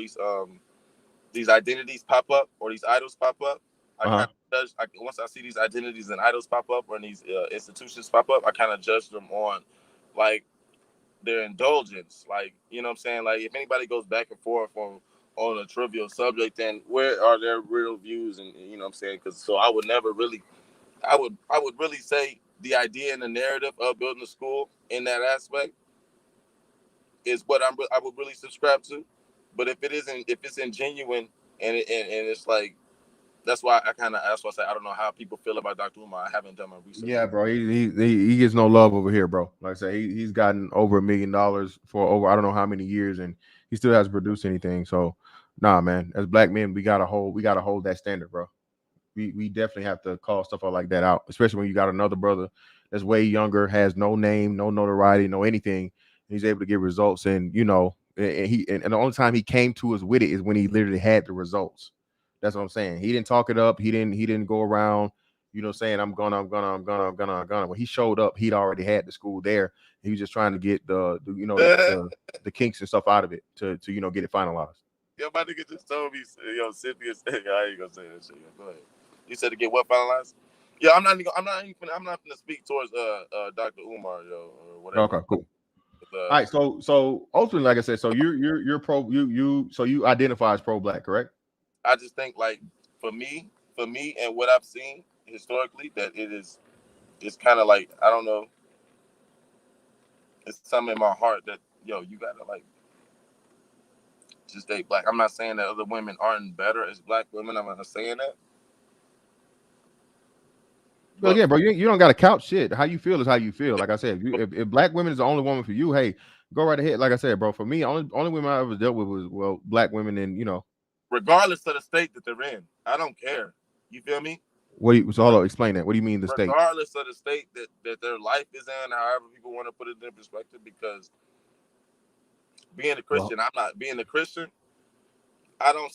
these identities pop up, or these idols pop up. I kind of judge. Once I see these identities and idols pop up, or these institutions pop up, I kind of judge them on, like, their indulgence. Like, you know what I'm saying? Like, if anybody goes back and forth on a trivial subject, then where are their real views? And you know what I'm saying? Because so I would never really, I would really say the idea and the narrative of building a school in that aspect is what I would really subscribe to. But if it's ingenuine and it's like That's why I say I don't know how people feel about Dr. Umar. I haven't done my research. Yeah, bro. He gets no love over here, bro. Like I say, he's gotten over $1 million for over I don't know how many years, and he still hasn't produced anything. So, nah, man. As black men, we gotta hold that standard, bro. We definitely have to call stuff like that out, especially when you got another brother that's way younger, has no name, no notoriety, no anything. And he's able to get results, and and the only time he came to us with it is when he literally had the results. That's what I'm saying. He didn't talk it up. He didn't go around, saying I'm gonna. When he showed up, he'd already had the school there. He was just trying to get the kinks and stuff out of it to get it finalized. Yo, my nigga just told me, yo, Cynthia said, I ain't gonna say that shit. Yo, go ahead. You said to get what finalized? Yeah, I'm not gonna speak towards Dr. Umar, yo, or whatever. Okay, cool. But, All right, so ultimately, like I said, so you're pro so you identify as pro black, correct? I just think like for me, and what I've seen historically, that it's kind of like I don't know, it's something in my heart that you gotta like just date black. I'm not saying that other women aren't better as black women. I'm not saying that. Well, But again, bro, you don't got to couch shit. How you feel is how you feel. Like I said, if black women is the only woman for you, hey, go right ahead. Like I said, bro, for me, only women I ever dealt with was black women, and regardless of the state that they're in, I don't care. You feel me? so hold on, explain that. What do you mean the state? Regardless of the state that their life is in, however people want to put it in perspective, because being a Well, Christian, I'm not being a Christian. I don't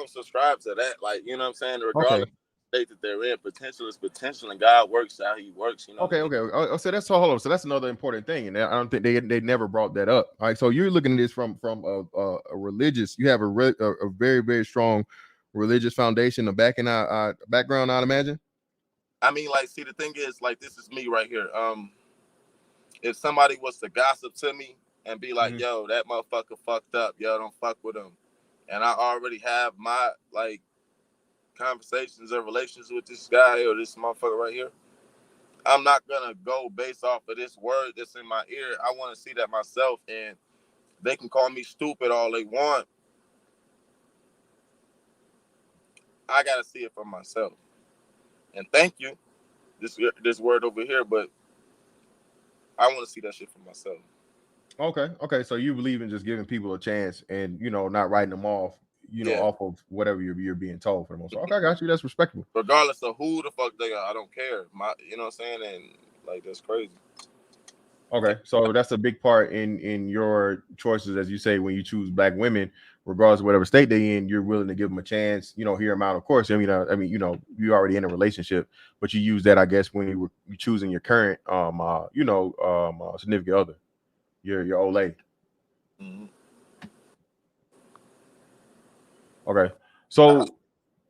subscribe to that. Like, you know what I'm saying? okay. Regardless of the state that they're in, potential is potential, and God works how He works. You know what I Okay, mean? okay. So that's so hold on. So that's another important thing, and I don't think they never brought that up. All right. So you're looking at this from a religious. You have a very very strong religious foundation, a background. I'd imagine. I mean, like, see, the thing is, like, this is me right here. If somebody was to gossip to me and be like, Mhm. "Yo, that motherfucker fucked up. Yo, don't fuck with him," and I already have my like conversations or relations with this guy or this motherfucker right here, I'm not gonna go based off of this word that's in my ear. I want to see that myself, and they can call me stupid all they want. I gotta see it for myself. And thank you, this word over here, but I want to see that shit for myself. Okay. So you believe in just giving people a chance and not writing them off, Yeah, off of whatever you're being told for the most part. Okay, I got you. That's respectable. regardless of who the fuck they are, I don't care. You know what I'm saying? And like that's crazy. Okay, so that's a big part in your choices, as you say, when you choose black women, regardless of whatever state they in, you're willing to give them a chance. Hear them out. Of course, you already in a relationship, but you use that, I guess, when you choosing your current, significant other, your old lady. Mm-hmm. Okay, so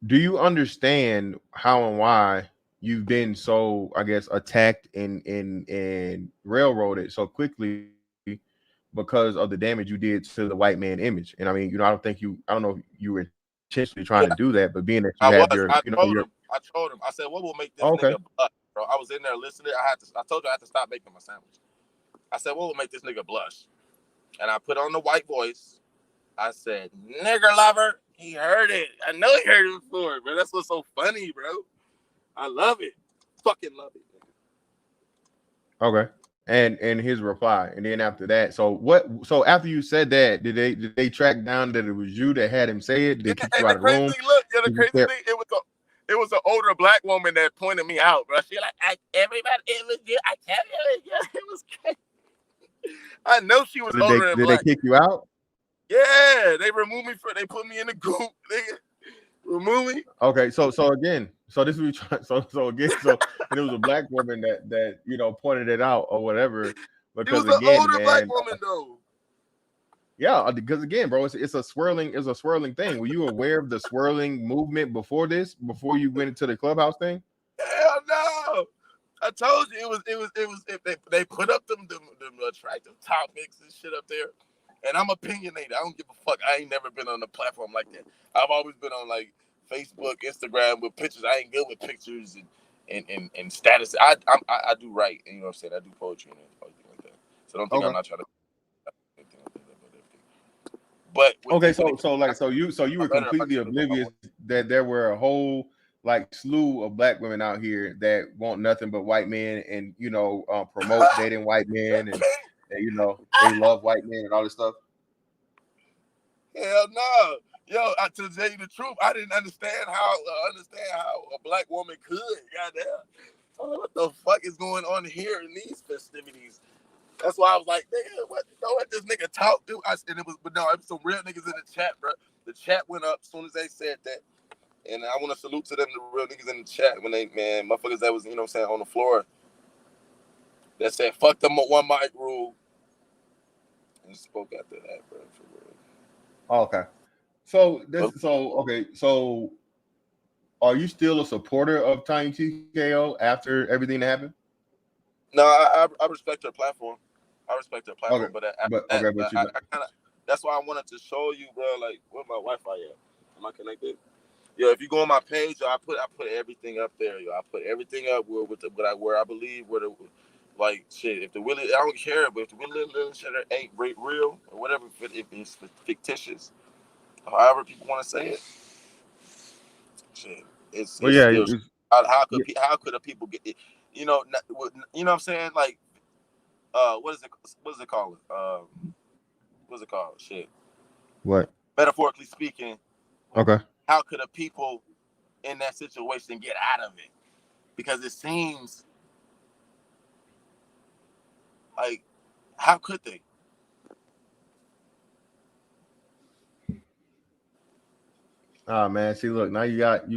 do you understand how and why you've been so, I guess, attacked and railroaded so quickly because of the damage you did to the white man image? And I mean, I don't know if you were intentionally trying to Yeah, do that, but being that you I have was. your, I told your him. I told him. I said, "What will make this oh, okay, nigga blush, bro?" I was in there listening. I told you I had to stop making my sandwich. I said, "What will make this nigga blush?" And I put on the white voice. I said, "Nigger lover." He heard it. I know he heard it before, but that's what's so funny, bro. I love it. Fucking love it. okay. And his reply, and then after that, so after you said that, did they track down that it was you that had him say it? Did they And, kick you and out the of the crazy room? thing, look, yeah, the Did you crazy thing, it was an older black woman that pointed me out, bro. She like, everybody, it was you. I tell you, it was crazy. I know she was did they older and did they black. kick you out? Yeah, they removed me they put me in the goop. They removed me. Okay, so again, so this is what we try. So again, and it was a black woman that pointed it out or whatever. It Because was an again, older black man, woman though. yeah, because again, bro, it's a swirling thing. Were you aware of the swirling movement before this? Before you went into the clubhouse thing? Hell no. I told you if they put up them attractive topics and shit up there. And I'm opinionated. I don't give a fuck. I ain't never been on a platform like that. I've always been on like Facebook, Instagram with pictures. I ain't good with pictures and status. I do write, and you know what I'm saying. I do poetry and everything like that. So don't think I'm Okay. not trying to anything like that about everything. But Okay, when it so you were better if I completely just do what I oblivious want. that there were a whole like slew of black women out here that want nothing but white men and promote dating white men and they love white men and all this stuff. Hell no. Yo, to tell you the truth, I didn't understand how a black woman could. Goddamn. I was like, what the fuck is going on here in these festivities? That's why I was like, nigga, what? Don't let this nigga talk to us. But no, it was some real niggas in the chat, bro. The chat went up as soon as they said that. And I want to salute to them, the real niggas in the chat, when motherfuckers that was, on the floor that said, fuck the one mic rule. And spoke after that, bro, for real. Okay. So But, so are you still a supporter of Tiny TKO after everything that happened? no, I respect her platform. Okay, But but you I kind of, that's why I wanted to show you, bro, like, where my Wi-Fi at? Am I connected? Yeah, if you go on my page, I put everything up there. Yo, I put everything up where I believe where the like shit. If the Willie, I don't care, but if the Willie shit ain't real or whatever, if it's fictitious, however people want to say it, shit, well, it's yeah, still. How could the people get it? You know what I'm saying? Like, what is it called? What's it called? Shit. what? Metaphorically speaking, Okay. how could a people in that situation get out of it? Because it seems like, how could they? Oh man, see, look, now you got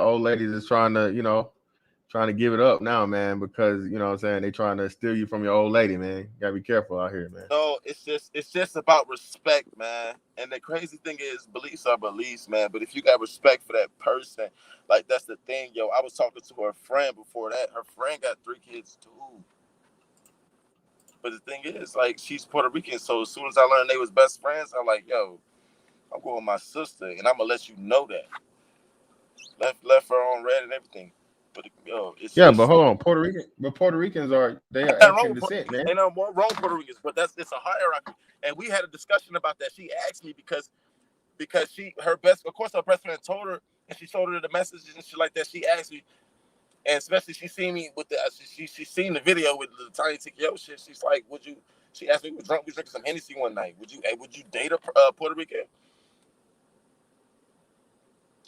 old ladies that's trying to give it up now, man, because what I'm saying, they trying to steal you from your old lady, man. You gotta be careful out here, man. No, it's just about respect, man. And the crazy thing is, beliefs are beliefs, man. But if you got respect for that person, like, that's the thing, yo. I was talking to her friend before that. Her friend got 3 kids too. But the thing is, like, she's Puerto Rican, so as soon as I learned they was best friends, I'm like, yo, I'm going with my sister, and I'm gonna let you know that. Left her on red and everything. But yo, it's Yeah, but just hold on, Puerto Ricans they are ain't nothing wrong African with descent, man. ain't nothing wrong with Puerto Ricans, but it's a hierarchy. And we had a discussion about that. She asked me because her best friend told her, and she showed her the messages and shit like that. She asked me, and especially she seen me with the she seen the video with the Tiny TKO shit. She's like, would you? She asked me, we drinking some Hennessy one night. Would you date a Puerto Rican?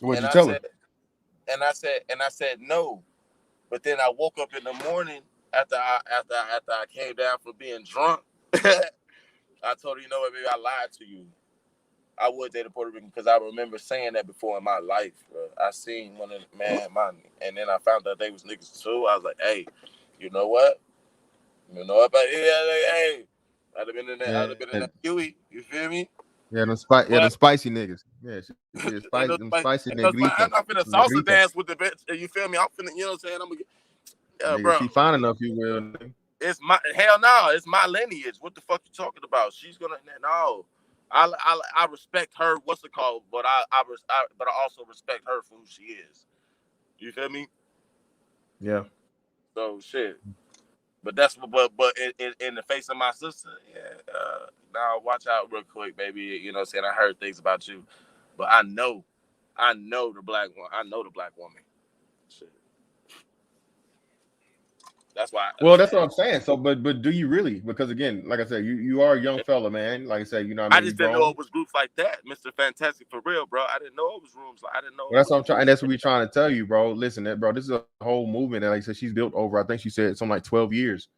What'd And you I tell said, her? no. But then I woke up in the morning after I came down from being drunk. I told her, you know what, baby, I lied to you. I would date a Puerto Rican because I remember saying that before in my life. Bro. I seen one of the and then I found out they was niggas too. I was like, hey, you know what? But yeah, like, hey, I'd have been in Yeah, that Huey. You feel me? them But spicy niggas. Yeah, them spicy I'm negritos, not finna salsa negritos. dance with the bitch. You feel me? I'm finna, you know what I'm saying? I'm gonna yeah, Nigga, if bro. she fine enough, you will. Nigga. It's my hell no. It's my lineage. What the fuck you talking about? She's gonna no. I respect her. What's it called? But but I also respect her for who she is. You feel me? Yeah. So shit. But in the face of my sister, yeah. Now watch out real quick, baby. You know what I'm saying? I heard things about you, but I know the black one. I know the black woman. Shit. That's why. Well, that's what I'm saying. So, but do you really? Because again, like I said, you are a young fella, man. Like I said, what I I mean, you just didn't know grown. it was groups like that, Mr. Fantastic, for real, bro. I didn't know it was rooms. I didn't know Well, it that's was what I'm trying, and groups. that's what we're trying to tell you, bro. Listen, bro, this is a whole movement that, like I said, she's built over. I think she said something like 12 years.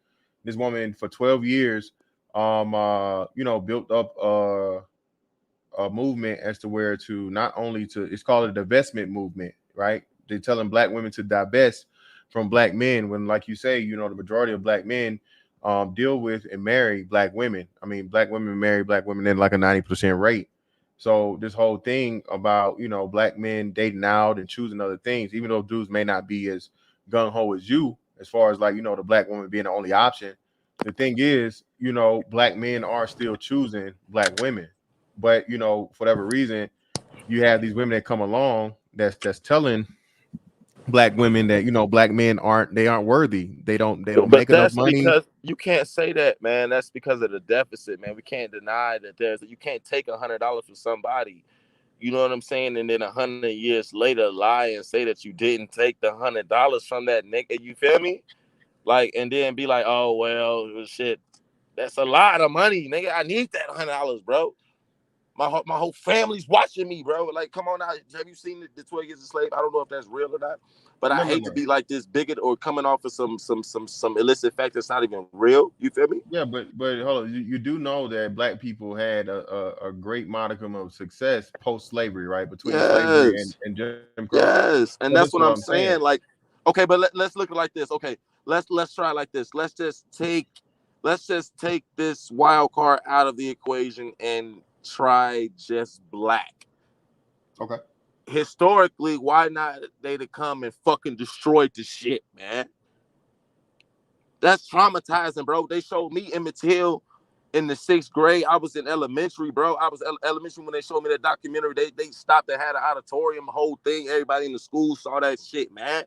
This woman for 12 years, built up a movement as to where to not only to it's called a divestment movement, right? They're telling black women to divest from black men when, like you say, the majority of black men deal with and marry black women. I mean, black women marry black women in like a 90% rate. So this whole thing about black men dating out and choosing other things, even though dudes may not be as gung ho as you, as far as like the black woman being the only option. The thing is, black men are still choosing black women, but for whatever reason, you have these women that come along that's telling black women that black men aren't worthy. They don't But make enough that's money. because you can't say that, man. That's because of the deficit, man. We can't deny that you can't take $100 from somebody. You know what I'm saying? And then 100 years later, lie and say that you didn't take the $100 from that nigga. You feel me? Like, and then be like, oh well, shit. That's a lot of money, nigga. I need that $100, bro. My whole family's watching me, bro. Like, come on out. Have you seen the 12 Years a Slave? I don't know if that's real or not, but I No, no, hate to no. be like this bigot or coming off of some illicit fact that's not even real. You feel me? Yeah, but hold on. You do know that black people had a great modicum of success post slavery, right? Between slavery Yes, and Jim Crow. yes, So and this that's is what what I'm I'm saying. saying. Like, okay, but let's look at it like this. Okay, let's try it like this. Let's just take this wild card out of the equation and try just black. Okay. Historically, why not they to come and fucking destroy the shit, man? That's traumatizing, bro. They showed me Emmett Till in the 6th grade. I was in elementary, bro. I was elementary when they showed me that documentary. They stopped and had an auditorium, the whole thing. Everybody in the school saw that shit, man.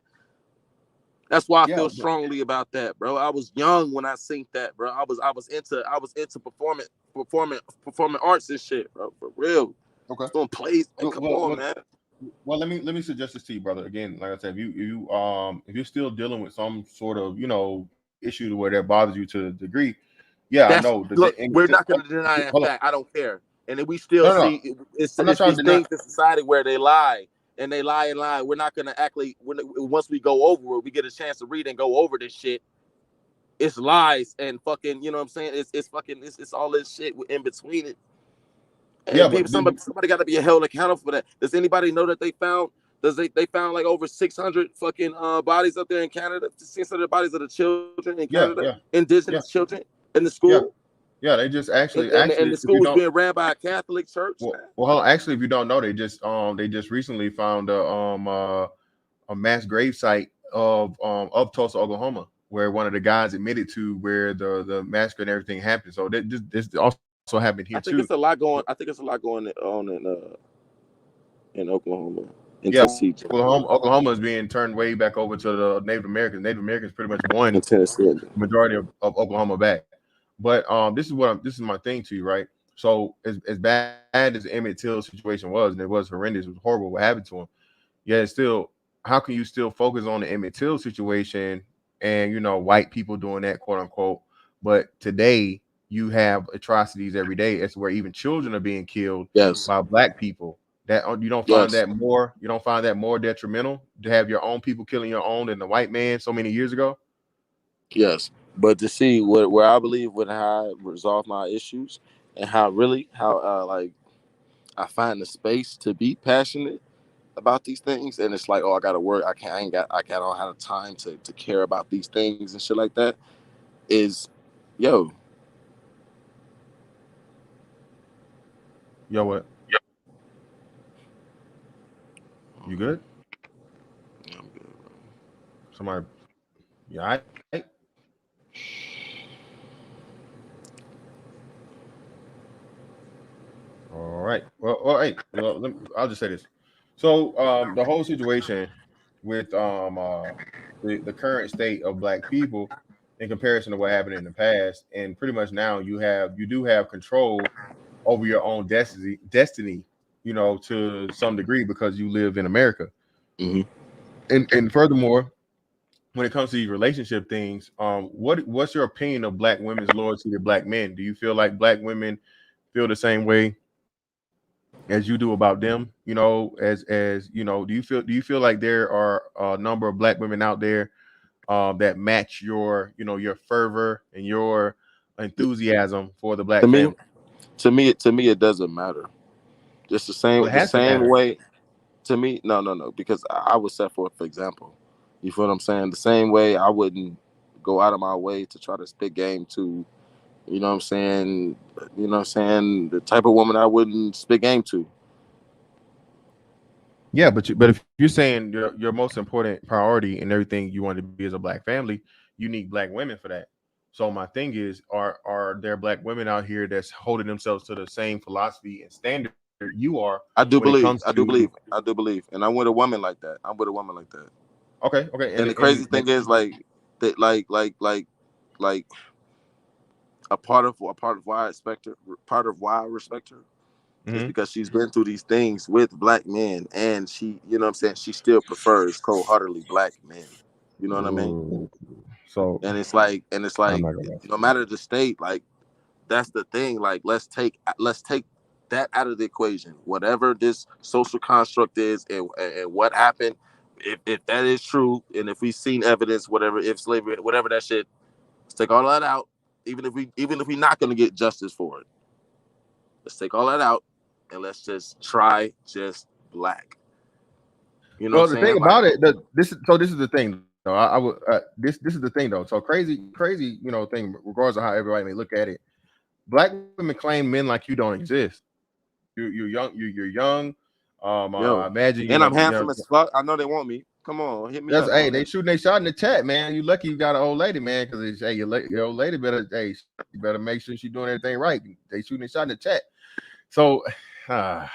That's why I Yeah, feel strongly about that, bro. I was young when I seen that, bro. I was into performing arts and shit, bro. For real. okay. Doing plays, man. Well, Come well, on, well, man. well, let me suggest this to you, brother. Again, like I said, if you're still dealing with some sort of issue to where that bothers you to a degree, yeah, I That's know that look. We're not hold going to deny that on. fact. I don't care. And then we No, still no, no. see I'm not it's trying these to deny. things in society where they lie and they lie and lie. We're not going to actually once we go over it, we get a chance to read and go over this shit. It's lies and fucking. You know what I'm saying? It's fucking. It's all this shit in between it. Yeah, And but people, somebody got to be held accountable for that. Does anybody know that they found? They found like over 600 fucking bodies up there in Canada? 600 bodies of the children in Canada, yeah, yeah, indigenous yeah, children in the yeah, school. yeah. They just and, actually, and, and actually, the if you school was don't, being ran by a Catholic church, man. hold on. Actually, if you don't know, they just recently found a mass grave site of Tulsa, Oklahoma, where one of the guys admitted to where the massacre and everything happened. So this also happened here too. I think it's a lot going. I think it's a lot going on in Oklahoma, in Yeah, Tennessee, Oklahoma is being turned way back over to the Native Americans. Native Americans pretty much won in Tennessee. the majority of Oklahoma back. But this is my thing to you, right? So as bad as the Emmett Till situation was, and it was horrendous, it was horrible what happened to him. Yeah, it's still, how can you still focus on the Emmett Till situation and white people doing that, quote unquote? But today you have atrocities every day. It's where even children are being killed Yes, by black people. That you don't find yes, that more detrimental to have your own people killing your own than the white man so many years ago. yes. But to see where I believe with how I resolve my issues and how like I find the space to be passionate about these things, and it's like, oh, I gotta work. I don't have time to care about these things and shit like that. Is, yo, Yo, what? You good? yeah, I'm good, bro. Somebody, yeah, all right. All right. Hey, I'll just say this. So, the whole situation with the current state of black people in comparison to what happened in the past, and pretty much now you do have control over your own destiny, to some degree because you live in America. Mm-hmm. And furthermore, when it comes to these relationship things, what's your opinion of black women's loyalty to black men? Do you feel like black women feel the same way as you do about them? Do you feel like there are a number of black women out there that match your fervor and your enthusiasm for the To black me, family? it doesn't matter. Just Well, it the has to same matter. way. To me, no, because I was set forth for example. You feel what I'm saying? The same way I wouldn't go out of my way to try to spit game to, you know what I'm saying? You know what I'm saying? The type of woman I wouldn't spit game to. Yeah, but if you're saying your most important priority and everything you want to be as a black family, you need black women for that. So my thing is, are there black women out here that's holding themselves to the same philosophy and standard you are I when do it comes believe. I do to? believe. I do believe. And I'm with a woman like that. I'm with a woman like that. Okay, okay, And the crazy thing is, like that, like a part of why I respect her, part of why I respect her, is because she's been through these things with black men, and she, you know what I'm saying, she still prefers cold-heartedly black men. You know what I mean? Ooh. So And it's I'm like not gonna. no matter the state, like that's the thing. Like let's take that out of the equation. Whatever this social construct is, and what happened, if that is true, and if we've seen evidence, whatever, if slavery, whatever that shit, let's take all that out. Even if we're not gonna get justice for it, let's take all that out, and let's just try just black. You know what Well, I'm the thing saying? Like, about it, this is the thing though. I would this is the thing though. So crazy, thing. Regardless of how everybody may look at it, black women claim men like you don't exist. You're young. You're young. I yo, imagine and I'm handsome as fuck. I know they want me. Come on, hit me that's up, hey. man. They shooting. They shot in the chat, man. You lucky you got an old lady, man. Because hey, your old lady better you better make sure she's doing everything right. They shooting. They shot in the chat. So, so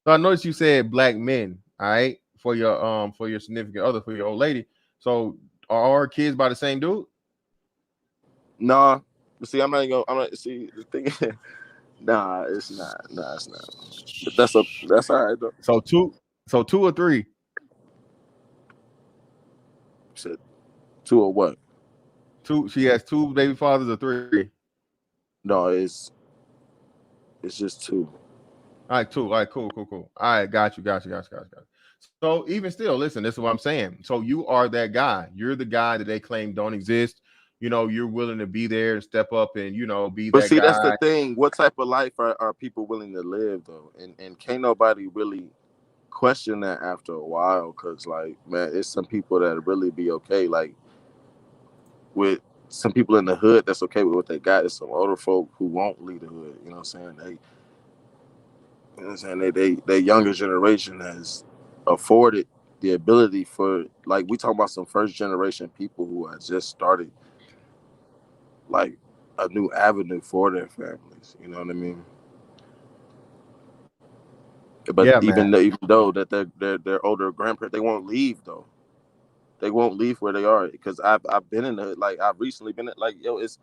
I noticed you said black men. All right, for your significant other, for your old lady. So are all her kids by the same dude? Nah, see, I'm not. See, the thing. Nah, it's not. Nah, it's not. But that's all right though. So two or three. Shit, two or what? Two. She has two baby fathers or three. No, it's just two. All right, two. All right, cool. All right, got you. So even still, listen, this is what I'm saying. So you are that guy. You're the guy that they claim don't exist. You're willing to be there and step up and be But that see, that's the guy. thing. What type of life are people willing to live though? And can't nobody really question that after a while, because like, man, it's some people that really be okay. Like with some people in the hood that's okay with what they got. There's some older folk who won't leave the hood. You know what I'm saying? You know what I'm saying? They younger generation has afforded the ability for, like, we talking about some first generation people who have just started like a new avenue for their families. You know what I mean? But Yeah, man. even though that they're older grandparents, they won't leave though. They won't leave where they are, because I've been in the, like, I've recently been like, yo, it's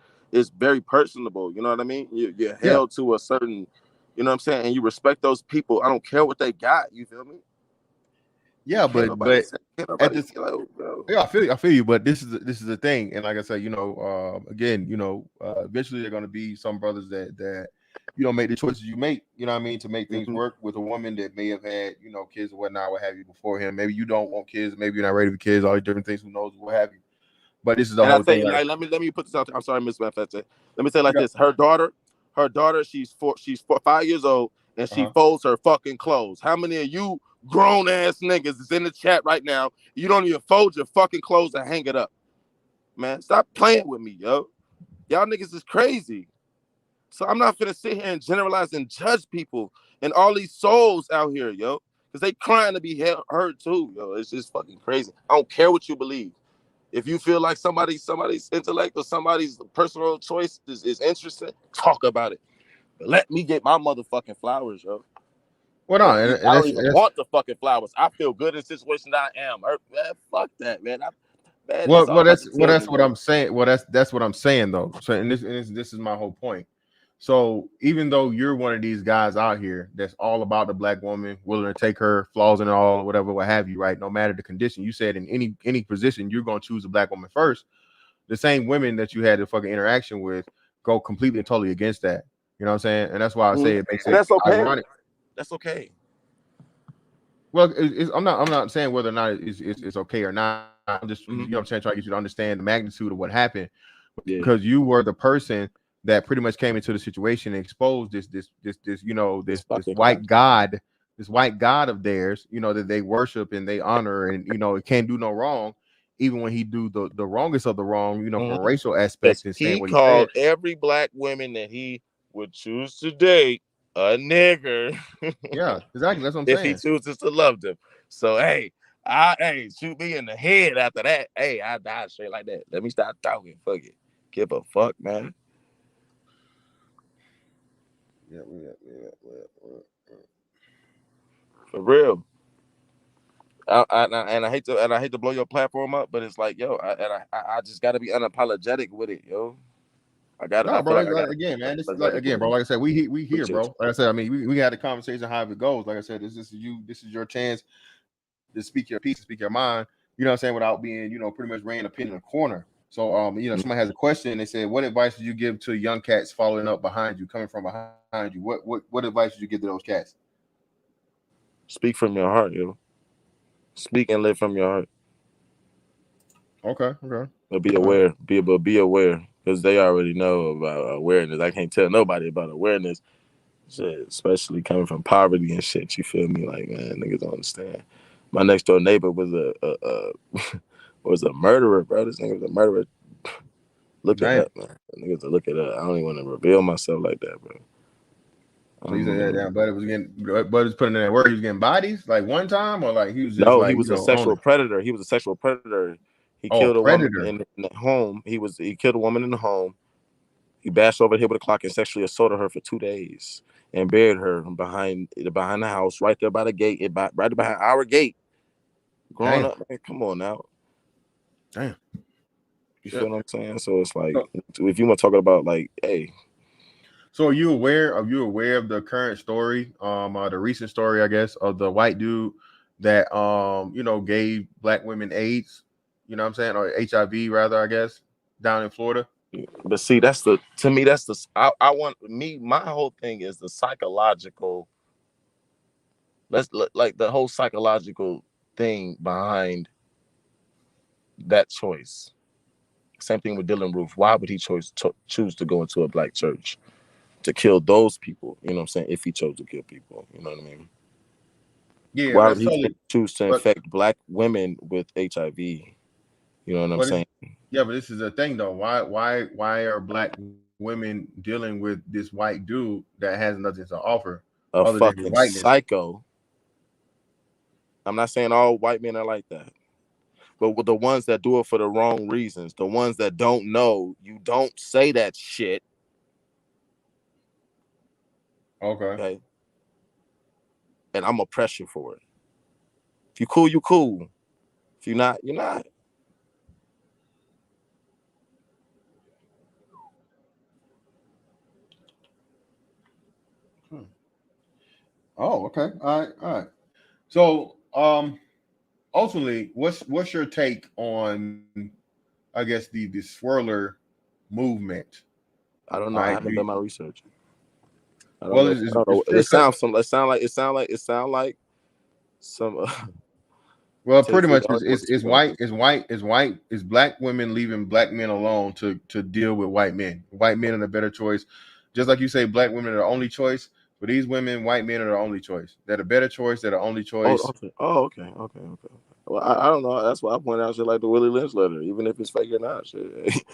very personable. You know what I mean? You're Yeah. held to a certain, you know what I'm saying, and you respect those people. I don't care what they got. You feel me? Yeah, Can't but nobody say, can't at nobody, this you know, bro. yeah, I feel you, but this is the thing, and like I said, again, eventually there are going to be some brothers that make the choices you make, you know what I mean, to make things Mm-hmm. work with a woman that may have had kids or whatnot, what have you before him. Maybe you don't want kids, maybe you're not ready for kids, all these different things, who knows, what have you. But this is the And I whole thing, think, like like, let me put this out there. I'm sorry, Miss Manfete. Let me say it like yeah, this: her daughter, she's 5 years old, and she uh-huh. folds her fucking clothes. How many of you grown ass niggas is in the chat right now? You don't even fold your fucking clothes and hang it up, man. Stop playing with me, yo. Y'all niggas is crazy. So I'm not finna sit here and generalize and judge people and all these souls out here, yo, because they crying to be heard too, yo. It's just fucking crazy. I don't care what you believe. If you feel like somebody's intellect or somebody's personal choice is interesting, talk about it. But let me get my motherfucking flowers, yo. Well, no, Or and, I and don't that's, even and that's want the fucking flowers. I feel good in the situation that I am. Man, fuck that, man. Man, well, that's all well, I that's can well, tell that's you, what yo. I'm saying. Well, that's what I'm saying though. So, and this is my whole point. So, even though you're one of these guys out here that's all about the black woman, willing to take her flaws and all, whatever, what have you, right? No matter the condition, you said in any position, you're gonna choose a black woman first. The same women that you had the fucking interaction with go completely and totally against that. You know what I'm saying? And that's why I say it makes And it that's okay. ironic. That's okay. Well, I'm not saying whether or not it's okay or not. I'm just Mm-hmm. what I'm saying, trying to get you to understand the magnitude of what happened, Yeah. because you were the person that pretty much came into the situation and exposed It's this fucking white crazy. god, of theirs, that they worship and they honor, and it can't do no wrong, even when he do the wrongest of the wrong, from a Mm-hmm. racial Because aspect and saying he what he said. called every black woman that he would choose to date a nigger Yeah, exactly. That's what I'm if he saying. chooses to love them. So hey, shoot me in the head after that. Hey, I died straight like that. Let me stop talking. Fuck it. Give a fuck, man. Yeah. For real. And I hate to blow your platform up, but it's like, yo, I just got to be unapologetic with it, yo. I No, feel bro. like I got to Again, be man. This is like unapologetic again, with bro. it. Like I said, we here, Appreciate bro. Like I said, I mean, we had a conversation how it goes. Like I said, this is you. This is your chance to speak your piece, to speak your mind. You know what I'm saying? Without being, pretty much ran a pin in a corner. So, you. somebody has a question. They said, "What advice would you give to young cats following up behind you, coming from behind you? What advice would you give to those cats?" Speak from your heart, yo. Speak and live from your heart. Okay, okay. But be All right. aware. Be aware, because they already know about awareness. I can't tell nobody about awareness. Shit, especially coming from poverty and shit. You feel me? Like, man, niggas don't understand. My next door neighbor was a was a murderer, bro. This nigga was a murderer. Look it Damn. up, man. Niggas to look it up. I don't even want to reveal myself like that, bro. So you said that damn buddy was getting, buddy was putting in that work. He was getting bodies like one time, or like he was just No, he like was a on sexual it. predator. He was a sexual predator. He Oh, killed a woman predator. in the home. He killed a woman in the home. He bashed over the head with a clock and sexually assaulted her for 2 days and buried her behind the house, right there by the gate, right behind our gate. Growing Damn. up, man, come on now. Damn. You Shit. feel what I'm saying? So it's like, So, if you want to talk about like, hey, so are you aware? Are you aware of the current story? The recent story, I guess, of the white dude that gave black women AIDS. You know what I'm saying, or HIV rather, I guess, down in Florida. but see, to me, that's I want me, my whole thing is the psychological, like the whole psychological thing behind that choice. Same thing with Dylan Roof. Why would he choose to go into a black church to kill those people? You know what I'm saying? If he chose to kill people, you know what I mean? Yeah, Why that's would he totally. choose to But infect black women with HIV? You know what I'm but saying? yeah, but this is the thing though. Why are black women dealing with this white dude that has nothing to offer A other than his fucking whiteness? psycho. I'm not saying all white men are like that, but with the ones that do it for the wrong reasons, the ones that don't know, you don't say that shit. Okay. Okay, and I'm gonna press you for it. If you cool, you cool. If you're not, you're not. Hmm. Oh, okay. All right. All right. So, ultimately, what's your take on, I guess, the swirler movement? I don't All know. I right. haven't done my research. I don't Well, know. I don't it's know. pretty cut. It sound like some. Well, Take pretty see, much I don't want to speak on this. it's black women leaving black men alone to deal with white men. White men are the better choice. Just like you say, black women are the only choice. For these women, white men are the only choice. They're the better choice. They're the only Oh, choice. okay. Oh, okay. Okay. Okay. Well, I don't know. That's why I point out shit like the Willie Lynch letter, even if it's fake or not. Shit.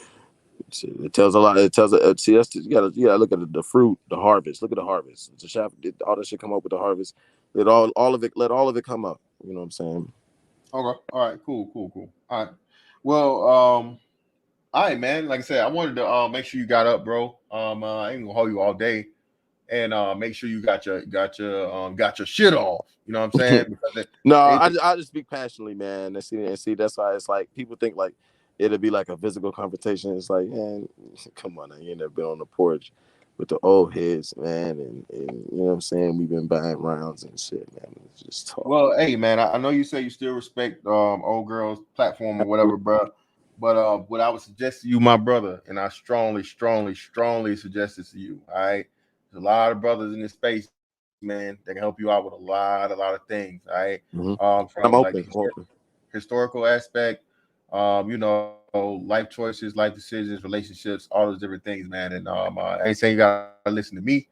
Shit, it tells a lot. It tells. See, you gotta look at the fruit, the harvest. Look at the harvest. The shaft, all that shit come up with the harvest. Let all of it come up. You know what I'm saying? Okay. All right. Cool. Cool. Cool. All right. Well, all right, man. Like I said, I wanted to make sure you got up, bro. I ain't gonna hold you all day, and make sure you got your shit off. You know what I'm saying? Because No, they, I just speak passionately, man. And see, that's why it's like people think like it'll be like a physical confrontation. It's like, man, come on, now. You ain't never been on the porch with the old heads, man, and you know what I'm saying. We've been buying rounds and shit, man. It's just talk. well, hey, man. I know you say you still respect old girls platform or whatever, Absolutely. bro. But what I would suggest to you, my brother, and I strongly, strongly, strongly suggest this to you. All right, there's a lot of brothers in this space, man, that can help you out with a lot of things. All right, Mm-hmm. from I'm like open. I'm open. historical aspect, life choices, life decisions, relationships, all those different things, man. And I ain't saying you gotta listen to me,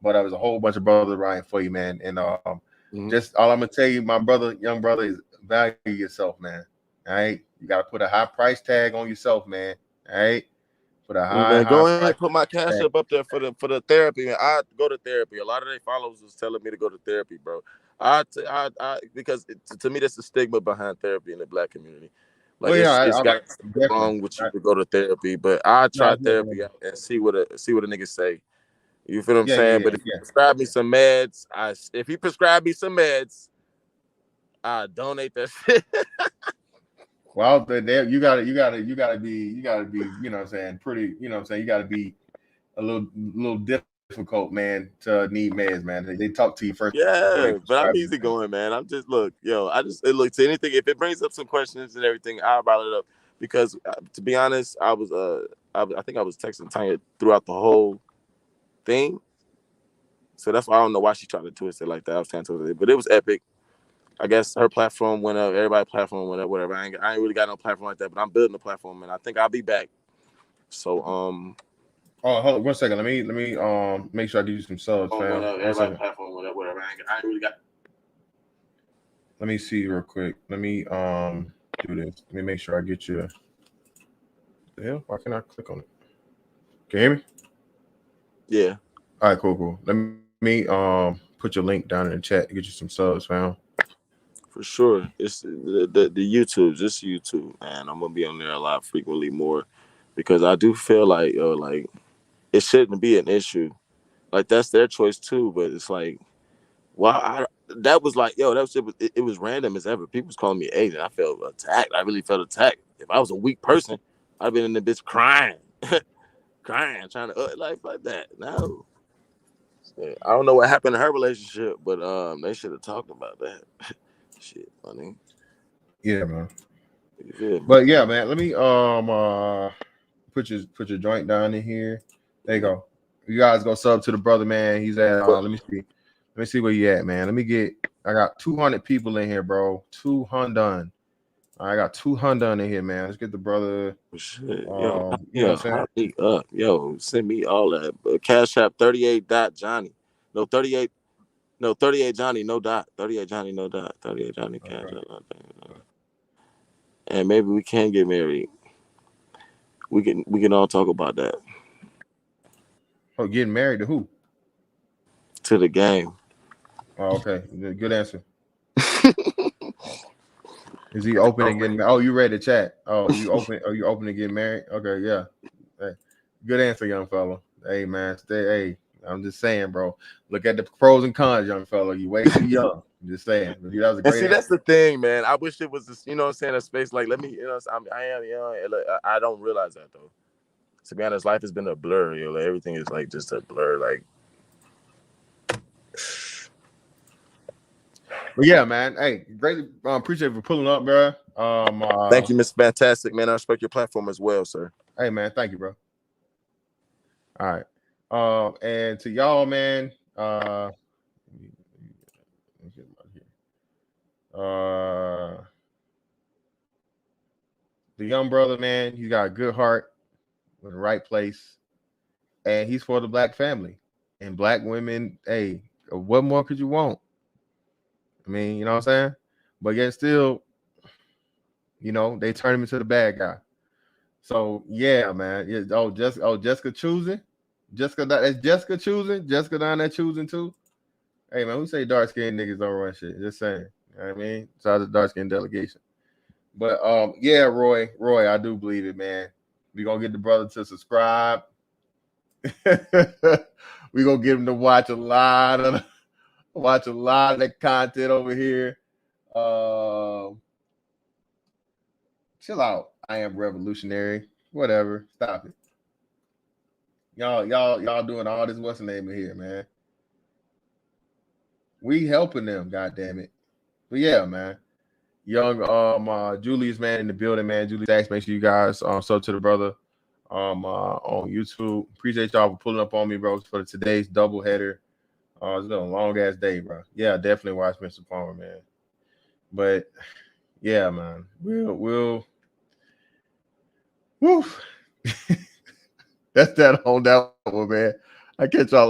but there's a whole bunch of brothers riding for you, man. And just Mm-hmm. all I'm gonna tell you, my brother, young brother, is value yourself, man. All right, you gotta put a high price tag on yourself, man. All right, put a high Man, go price ahead, put my cash tag. up there for the therapy. Man, I go to therapy. A lot of their followers was telling me to go to therapy, bro. Because to me that's the stigma behind therapy in the black community. Like Well, yeah, it's I got something definitely. wrong with you to go to therapy, but I No, try it's therapy never. out and see what a nigga say. You feel what I'm Yeah, yeah, saying? yeah, But if you yeah. prescribe me some meds, if he prescribe me some meds, I donate that shit. Well, there you gotta be, you know what I'm saying, pretty, you know what I'm saying, you gotta be a little difficult, man, to need meds, man. They talk to you first before they Yeah, but prescribe I'm you, easy man. going, man. I'm just look, yo. I just look to anything. If it brings up some questions and everything, I'll bottle it up because, to be honest, I think I was texting Tanya throughout the whole thing, so that's why I don't know why she tried to twist it like that. I was trying to twist it, but it was epic. I guess her platform went up, everybody's platform went up, whatever. I ain't really got no platform like that, but I'm building a platform, and I think I'll be back. So Oh, hold on 1 second. Let me make sure I give you some subs, went fam. up, 1 second. everybody's platform went up, whatever. I ain't really got. Let me see real quick. Let me do this. Let me make sure I get you. The hell? Why can't I click on it? Can you hear me? Yeah. All right, cool. Let me put your link down in the chat to get you some subs, fam. For sure, it's the YouTube's. It's YouTube, man. I'm gonna be on there a lot frequently more because I do feel like like it shouldn't be an issue. Like that's their choice too, but it's like, wow, that was like, yo, that was it was random as ever. People was calling me Asian. I felt attacked. I really felt attacked. If I was a weak person, I'd been in the bitch crying, crying, trying to like that. No, I don't know what happened in her relationship, but they should have talked about that. Shit, funny. Yeah, man. You feel me? But yeah, man. Let me put your joint down in here. There you go. You guys go sub to the brother, man. He's at let me see. Let me see where you at, man. Let me get. I got 200 people in here, bro. 200. I got 200 in here, man. Let's get the brother. Shit, yo, You know what I'm saying? hop me up, yo, send me all that. Cash App 38 dot Johnny, no 38, no 38 Johnny, no dot 38 Johnny, no dot 38 Johnny Cash Okay. App, and maybe we can get married. We can all talk about that. Oh, getting married to who? To the game. Oh, okay. Good answer. Is he open and getting married? Oh, you ready to chat? Oh, you open? Are you open to getting married? Okay, yeah. Hey, good answer, young fella. Hey, man, stay. Hey, I'm just saying, bro. Look at the pros and cons, young fella. You way too young. I'm just saying. That was a And great see, that's answer. the thing, man. I wish it was this, you know what I'm saying, a space like, let me, I am young. And look, I don't realize that though. To be honest, life has been a blur, yo. Like, everything is like just a blur. Like, But yeah, man. Hey, greatly appreciate you for pulling up, bro. thank you, Miss Fantastic, man. I respect your platform as well, sir. Hey, man. Thank you, bro. All right. And to y'all, man. The young brother, man. He's got a good heart, in the right place, and he's for the black family and black women. Hey, what more could you want? I mean, you know what I'm saying? But yet still, they turn him into the bad guy. So yeah, man. Yeah, Jessica choosing. That's Jessica choosing. Jessica down there choosing too. Hey man, who say dark skinned niggas don't run shit? Just saying. You know what I mean? So the dark skinned delegation. But yeah, Roy, I do believe it, man. We gonna get the brother to subscribe. We gonna get him to watch a lot of that content over here. Chill out. I am revolutionary. Whatever. Stop it. Y'all doing all this what's the name of here, man. We helping them, god damn it. But yeah, man. Young Julius, man, in the building, man. Julius Stacks, make sure you guys sub to the brother on YouTube. Appreciate y'all for pulling up on me, bro, for today's double header. It's been a long ass day, bro. Yeah, definitely watch Mr. Palmer, man. But yeah, man. We'll woo. That's that on that one, man. I catch y'all